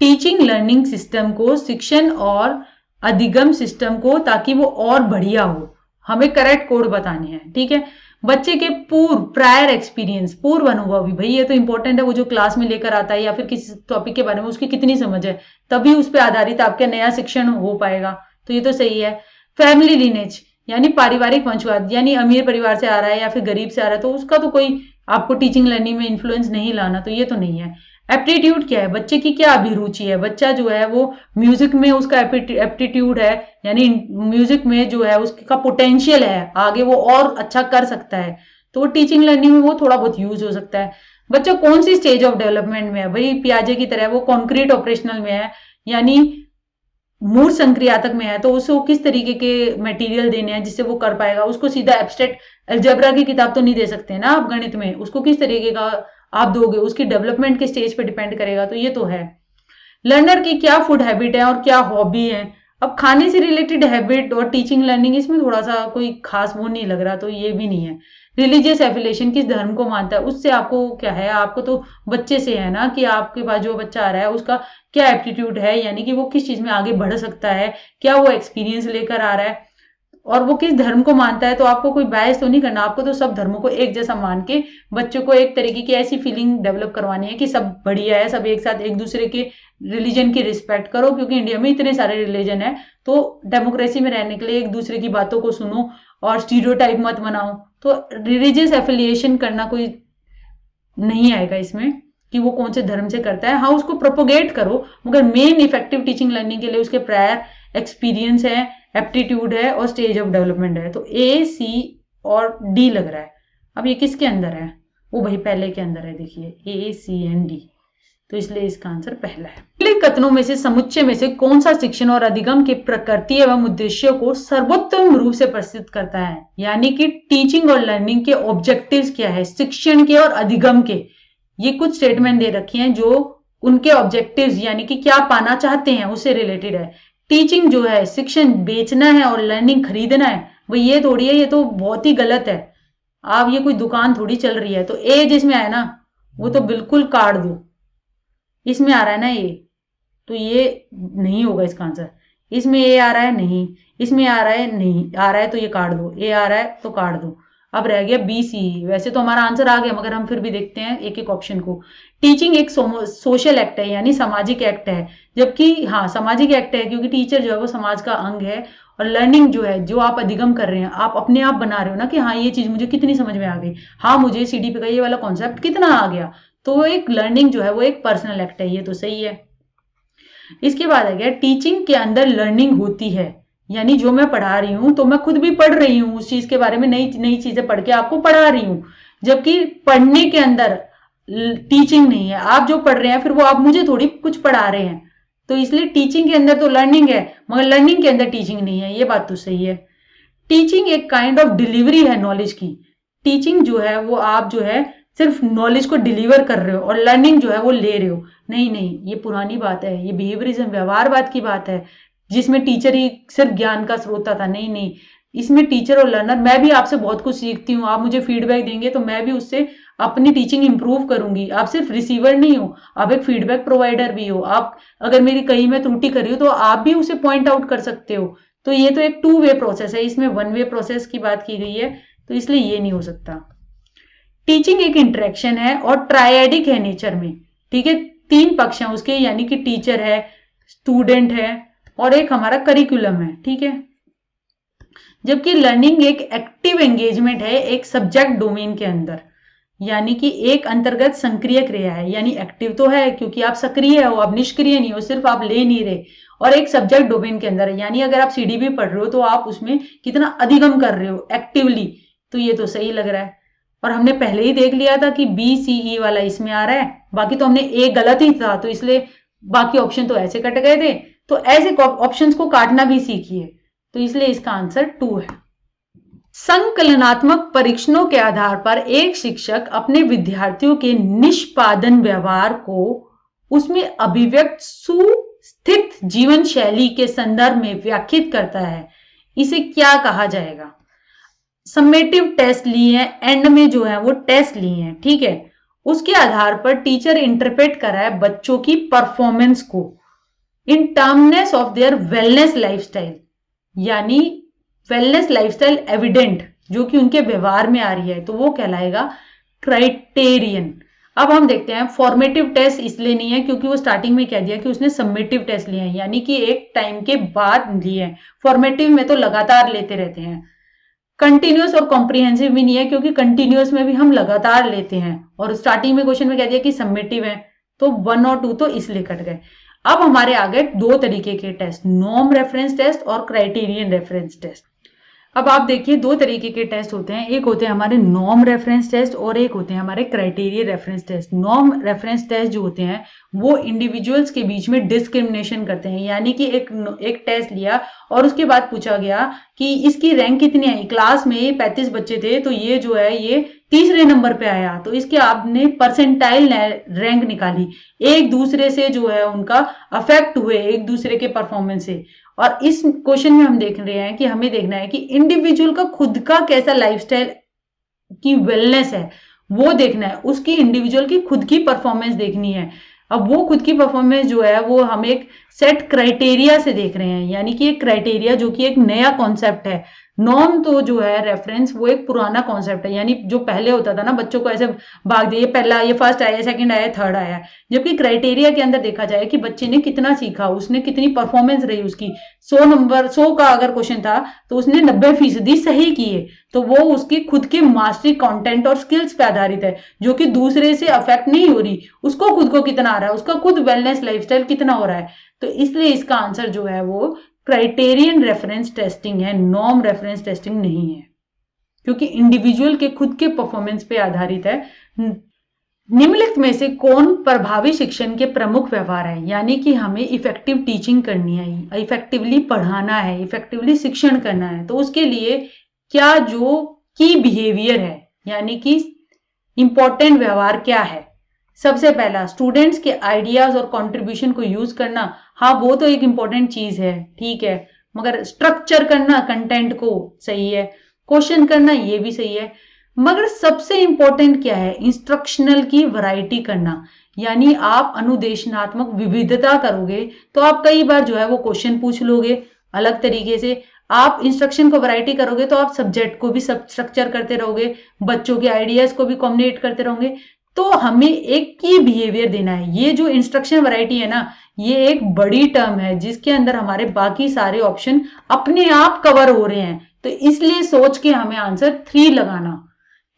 टीचिंग लर्निंग सिस्टम को, शिक्षण और अधिगम सिस्टम को, ताकि वो और बढ़िया हो। हमें करेक्ट कोड बताने हैं, ठीक है। बच्चे के पूर्व प्रायर एक्सपीरियंस, पूर्व अनुभव भी भाई ये तो इंपॉर्टेंट है। वो जो क्लास में लेकर आता है या फिर किसी टॉपिक के बारे में उसकी कितनी समझ है, तभी उस पर आधारित आपका नया शिक्षण हो पाएगा। तो ये तो सही है। फैमिली लिनेज यानी पारिवारिक वंशवाद, यानी अमीर परिवार से आ रहा है या फिर गरीब से आ रहा है तो उसका तो कोई आपको टीचिंग लर्निंग में इन्फ्लुएंस नहीं लाना, तो ये तो नहीं है। एप्टीट्यूड क्या है, बच्चे की क्या अभिरुचि है। बच्चा जो है वो म्यूजिक में उसका एप्टीट्यूड है, यानी म्यूजिक में जो है उसका पोटेंशियल है, आगे वो और अच्छा कर सकता है, तो वो टीचिंग लर्निंग में वो थोड़ा बहुत यूज हो सकता है। बच्चा कौन सी स्टेज ऑफ डेवलपमेंट में है, भाई पियाजे की तरह वो कॉन्क्रीट ऑपरेशनल में है, यानी मूल संक्रियातक में है, तो उसको किस तरीके के मटेरियल देने हैं जिससे वो कर पाएगा। उसको सीधा एब्स्ट्रैक्ट अलजेब्रा की किताब तो नहीं दे सकते ना आप गणित में, उसको किस तरीके का आप दोगे, उसकी डेवलपमेंट के स्टेज पे डिपेंड करेगा। तो ये तो है। लर्नर की क्या फूड हैबिट है और क्या हॉबी है। अब खाने से रिलेटेड हैबिट और टीचिंग लर्निंग इसमें थोड़ा सा कोई खास वो नहीं लग रहा, तो ये भी नहीं है। रिलीजियस एफिलिएशन, किस धर्म को मानता है, उससे आपको क्या है, आपको तो बच्चे से है ना कि आपके पास जो बच्चा आ रहा है उसका क्या एप्टीट्यूड है, यानी कि वो किस चीज में आगे बढ़ सकता है, क्या वो एक्सपीरियंस लेकर आ रहा है और वो किस धर्म को मानता है। तो आपको कोई बायस तो नहीं करना, आपको तो सब धर्मों को एक जैसा मान के बच्चों को एक तरीके की ऐसी फीलिंग डेवलप करवानी है कि सब बढ़िया है, सब एक साथ एक दूसरे के रिलीजन की रिस्पेक्ट करो, क्योंकि इंडिया में इतने सारे रिलीजन है। तो डेमोक्रेसी में रहने के लिए एक दूसरे की बातों को सुनो और स्टीरियोटाइप मत बनाओ। तो रिलीजियस एफिलिएशन करना कोई नहीं आएगा इसमें कि वो कौन से धर्म से करता है। हाँ उसको प्रोपोगेट करो, मगर मेन इफेक्टिव टीचिंग लर्निंग के लिए उसके प्रायर एक्सपीरियंस है, एप्टीट्यूड है और स्टेज ऑफ डेवलपमेंट है। तो ए, सी और डी लग रहा है। अब ये किसके अंदर है, वो भाई पहले के अंदर है, देखिए ए, सी एंड डी, तो इसलिए इसका आंसर पहला है। निम्नलिखित कथनों में से समुच्चय में से कौन सा शिक्षण और अधिगम के प्रकृति एवं उद्देश्यों को सर्वोत्तम रूप से प्रस्तुत करता है, यानी कि टीचिंग और लर्निंग के ऑब्जेक्टिव्स क्या है, शिक्षण के और अधिगम के। ये कुछ स्टेटमेंट दे रखी हैं जो उनके ऑब्जेक्टिव्स यानी कि क्या पाना चाहते हैं उससे रिलेटेड है। टीचिंग जो है शिक्षण बेचना है और लर्निंग खरीदना है, भाई ये थोड़ी है, ये तो बहुत ही गलत है। आप ये कोई दुकान थोड़ी चल रही है। तो ए जिसमें आया ना वो तो बिल्कुल काट दो, इसमें आ रहा है ना ये, तो ये नहीं होगा इसका आंसर। इसमें ए आ रहा है नहीं, इसमें आ रहा है नहीं, आ रहा है तो ये काट दो, ए आ रहा है तो काट दो। अब रह गया बी सी। वैसे तो हमारा आंसर आ गया, मगर हम फिर भी देखते हैं एक एक ऑप्शन को। टीचिंग एक सोशल एक्ट है, यानी सामाजिक एक्ट है। जबकि हाँ, सामाजिक एक्ट है क्योंकि टीचर जो है वो समाज का अंग है। और लर्निंग जो है, जो आप अधिगम कर रहे हैं, आप अपने आप बना रहे हो ना कि हाँ ये चीज मुझे कितनी समझ में आ गई, हाँ मुझे सीडीपी का ये वाला कॉन्सेप्ट कितना आ गया। तो एक लर्निंग जो है वो एक पर्सनल एक्ट है, ये तो सही है। इसके बाद आ गया टीचिंग के अंदर लर्निंग होती है, यानी जो मैं पढ़ा रही हूं तो मैं खुद भी पढ़ रही हूं उस चीज के बारे में, नई नई चीजें पढ़ के आपको पढ़ा रही हूं। जबकि पढ़ने के अंदर टीचिंग नहीं है, आप जो पढ़ रहे हैं फिर वो आप मुझे थोड़ी कुछ पढ़ा रहे हैं। तो इसलिए टीचिंग के अंदर तो लर्निंग है, मगर लर्निंग के अंदर टीचिंग नहीं है, ये बात तो सही है। टीचिंग एक काइंड ऑफ डिलीवरी है नॉलेज की। टीचिंग जो है वो आप जो है सिर्फ नॉलेज को डिलीवर कर रहे हो, और लर्निंग जो है वो ले रहे हो। नहीं नहीं, ये पुरानी बात है, ये बिहेवियरिज्म व्यवहारवाद की बात है, जिसमें टीचर ही सिर्फ ज्ञान का स्रोत था। नहीं नहीं, इसमें टीचर और लर्नर, मैं भी आपसे बहुत कुछ सीखती हूँ, आप मुझे फीडबैक देंगे तो मैं भी उससे अपनी टीचिंग इंप्रूव करूंगी। आप सिर्फ रिसीवर नहीं हो, आप एक फीडबैक प्रोवाइडर भी हो। आप अगर मेरी कहीं मैं त्रुटि कर रही हूँ तो आप भी उसे पॉइंट आउट कर सकते हो। तो ये तो एक 2 वे प्रोसेस है, इसमें 1 वे प्रोसेस की बात की गई है, तो इसलिए ये नहीं हो सकता। टीचिंग एक इंटरेक्शन है और ट्रायडिक है नेचर में। ठीक है, 3 पक्ष हैं उसके, यानी कि टीचर है, स्टूडेंट है, और एक हमारा करिकुलम है। ठीक है, जबकि लर्निंग एक एक्टिव एंगेजमेंट है एक सब्जेक्ट डोमेन के अंदर, यानी कि एक अंतर्गत सक्रिय क्रिया है। यानी एक्टिव तो है क्योंकि आप सक्रिय हो, आप निष्क्रिय नहीं हो, सिर्फ आप ले नहीं रहे। और एक सब्जेक्ट डोमेन के अंदर है, यानी अगर आप सीडीपी पढ़ रहे हो तो आप उसमें कितना अधिगम कर रहे हो एक्टिवली। तो ये तो सही लग रहा है। और हमने पहले ही देख लिया था कि बी सी ई वाला इसमें आ रहा है, बाकी तो हमने ए गलत ही था, तो इसलिए बाकी ऑप्शन तो ऐसे कट गए थे। तो ऐसे ऑप्शंस को काटना भी सीखिए, तो इसलिए इसका आंसर 2 है। संकलनात्मक परीक्षणों के आधार पर एक शिक्षक अपने विद्यार्थियों के निष्पादन व्यवहार को उसमें अभिव्यक्त सुस्थित जीवन शैली के संदर्भ में व्याख्यात करता है। इसे क्या कहा जाएगा? समेटिव टेस्ट लिए हैं, एंड में जो है वो टेस्ट लिए हैं। ठीक है, उसके आधार पर टीचर इंटरप्रेट कर रहा है बच्चों की परफॉर्मेंस को इन टर्मनेस ऑफ देयर वेलनेस लाइफस्टाइल, यानी वेलनेस लाइफस्टाइल एविडेंट जो कि उनके व्यवहार में आ रही है, तो वो कहलाएगा क्राइटेरियन। अब हम देखते हैं, फॉर्मेटिव टेस्ट इसलिए नहीं है क्योंकि वो स्टार्टिंग में कह दिया कि उसने समेटिव टेस्ट लिए हैं, यानी कि एक टाइम के बाद लिए हैं। फॉर्मेटिव में तो लगातार लेते रहते हैं। कंटिन्यूअस और कॉम्प्रिहेंसिव भी नहीं है क्योंकि कंटिन्यूअस में भी हम लगातार लेते हैं, और स्टार्टिंग में क्वेश्चन में कह दिया कि समेटिव है, तो 1 और 2 तो इसलिए कट गए। अब हमारे आगे 2 तरीके के टेस्ट, नॉर्म रेफरेंस टेस्ट और क्राइटेरियन रेफरेंस टेस्ट। अब आप देखिए 2 तरीके के टेस्ट होते हैं, एक होते हैं हमारे नॉर्म रेफरेंस टेस्ट और एक होते हैं हमारे criterion reference test. Norm reference test जो होते हैं वो इंडिविजुअल्स के बीच में डिस्क्रिमिनेशन करते हैं, यानी कि एक टेस्ट लिया और उसके बाद पूछा गया कि इसकी रैंक कितनी आई, क्लास में 35 बच्चे थे तो ये जो है ये तीसरे नंबर पे आया, तो इसके आपने परसेंटाइल रैंक निकाली, एक दूसरे से जो है उनका अफेक्ट हुए, एक दूसरे के परफॉर्मेंस से। और इस क्वेश्चन में हम देख रहे हैं कि हमें देखना है कि इंडिविजुअल का खुद का कैसा लाइफस्टाइल की वेलनेस है, वो देखना है, उसकी इंडिविजुअल की खुद की परफॉर्मेंस देखनी है। अब वो खुद की परफॉर्मेंस जो है वो हम एक सेट क्राइटेरिया से देख रहे हैं, यानी कि एक क्राइटेरिया जो कि एक नया कॉन्सेप्ट है। नॉर्म तो जो है रेफरेंस वो एक पुराना कॉन्सेप्ट है, यानी जो पहले होता था ना, बच्चों को ऐसे भाग दिए, पहला ये फर्स्ट आया, सेकंड आया, थर्ड आया। जबकि क्राइटेरिया के अंदर देखा जाए कि बच्चे ने कितना सीखा, उसने कितनी परफॉर्मेंस रही उसकी। 100 का अगर क्वेश्चन था तो उसने 90% सही किए, तो वो उसकी खुद के मास्टरी कंटेंट और स्किल्स पे आधारित है, जो कि दूसरे से अफेक्ट नहीं हो रही। उसको खुद को कितना आ रहा है, उसका खुद वेलनेस लाइफस्टाइल कितना हो रहा है। तो इसलिए इसका आंसर जो है वो क्राइटेरियन रेफरेंस टेस्टिंग है, नॉर्म रेफरेंस टेस्टिंग नहीं है, क्योंकि इंडिविजुअल के खुद के परफॉर्मेंस पे आधारित है। निम्नलिखित में से कौन प्रभावी शिक्षण के प्रमुख व्यवहार है, यानी कि हमें इफेक्टिव टीचिंग करनी है, इफेक्टिवली पढ़ाना है, इफेक्टिवली शिक्षण करना है, तो उसके लिए क्या जो की बिहेवियर है, यानी कि इंपॉर्टेंट व्यवहार क्या है। सबसे पहला, स्टूडेंट्स के आइडियाज और कंट्रीब्यूशन को यूज करना। हाँ, वो तो एक इंपॉर्टेंट चीज है, ठीक है, मगर स्ट्रक्चर करना कंटेंट को सही है, क्वेश्चन करना ये भी सही है, मगर सबसे इंपॉर्टेंट क्या है, इंस्ट्रक्शनल की वैरायटी करना, यानी आप अनुदेशनात्मक विविधता करोगे तो आप कई बार जो है वो क्वेश्चन पूछ लोगे अलग तरीके से। आप इंस्ट्रक्शन को वैरायटी करोगे तो आप सब्जेक्ट को भी सब स्ट्रक्चर करते रहोगे, बच्चों के आइडियाज को भी कम्युनिकेट करते रहोगे। तो हमें एक की बिहेवियर देना है। ये जो इंस्ट्रक्शन वैरायटी है ना, ये एक बड़ी टर्म है जिसके अंदर हमारे बाकी सारे ऑप्शन अपने आप कवर हो रहे हैं। तो इसलिए सोच के हमें आंसर 3 लगाना,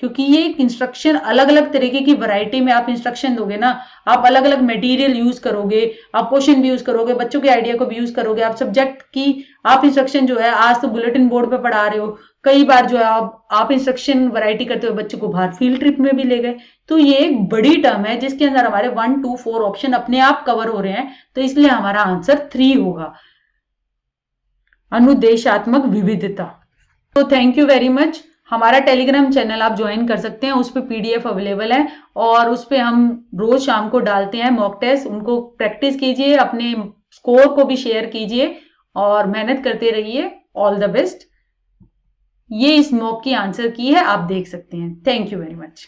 क्योंकि ये एक इंस्ट्रक्शन अलग अलग तरीके की वैरायटी में आप इंस्ट्रक्शन दोगे ना, आप अलग अलग मटेरियल यूज करोगे, आप क्वेश्चन भी यूज करोगे, बच्चों के आइडिया को भी यूज करोगे, आप सब्जेक्ट की आप इंस्ट्रक्शन जो है आज तो बुलेटिन बोर्ड पे पढ़ा रहे हो, कई बार जो है आप इंस्ट्रक्शन वैरायटी करते हुए बच्चों को बाहर फील्ड ट्रिप में भी ले गए। तो ये एक बड़ी टर्म है जिसके अंदर हमारे 1 2 4 ऑप्शन अपने आप कवर हो रहे हैं। तो इसलिए हमारा आंसर 3 होगा, अनुदेशात्मक विविधता। तो थैंक यू वेरी मच। हमारा टेलीग्राम चैनल आप ज्वाइन कर सकते हैं, उस पर पीडीएफ अवेलेबल है और उस पर हम रोज शाम को डालते हैं मॉक टेस्ट। उनको प्रैक्टिस कीजिए, अपने स्कोर को भी शेयर कीजिए और मेहनत करते रहिए। All the best. ये इस मॉक की आंसर की है, आप देख सकते हैं। Thank you very much.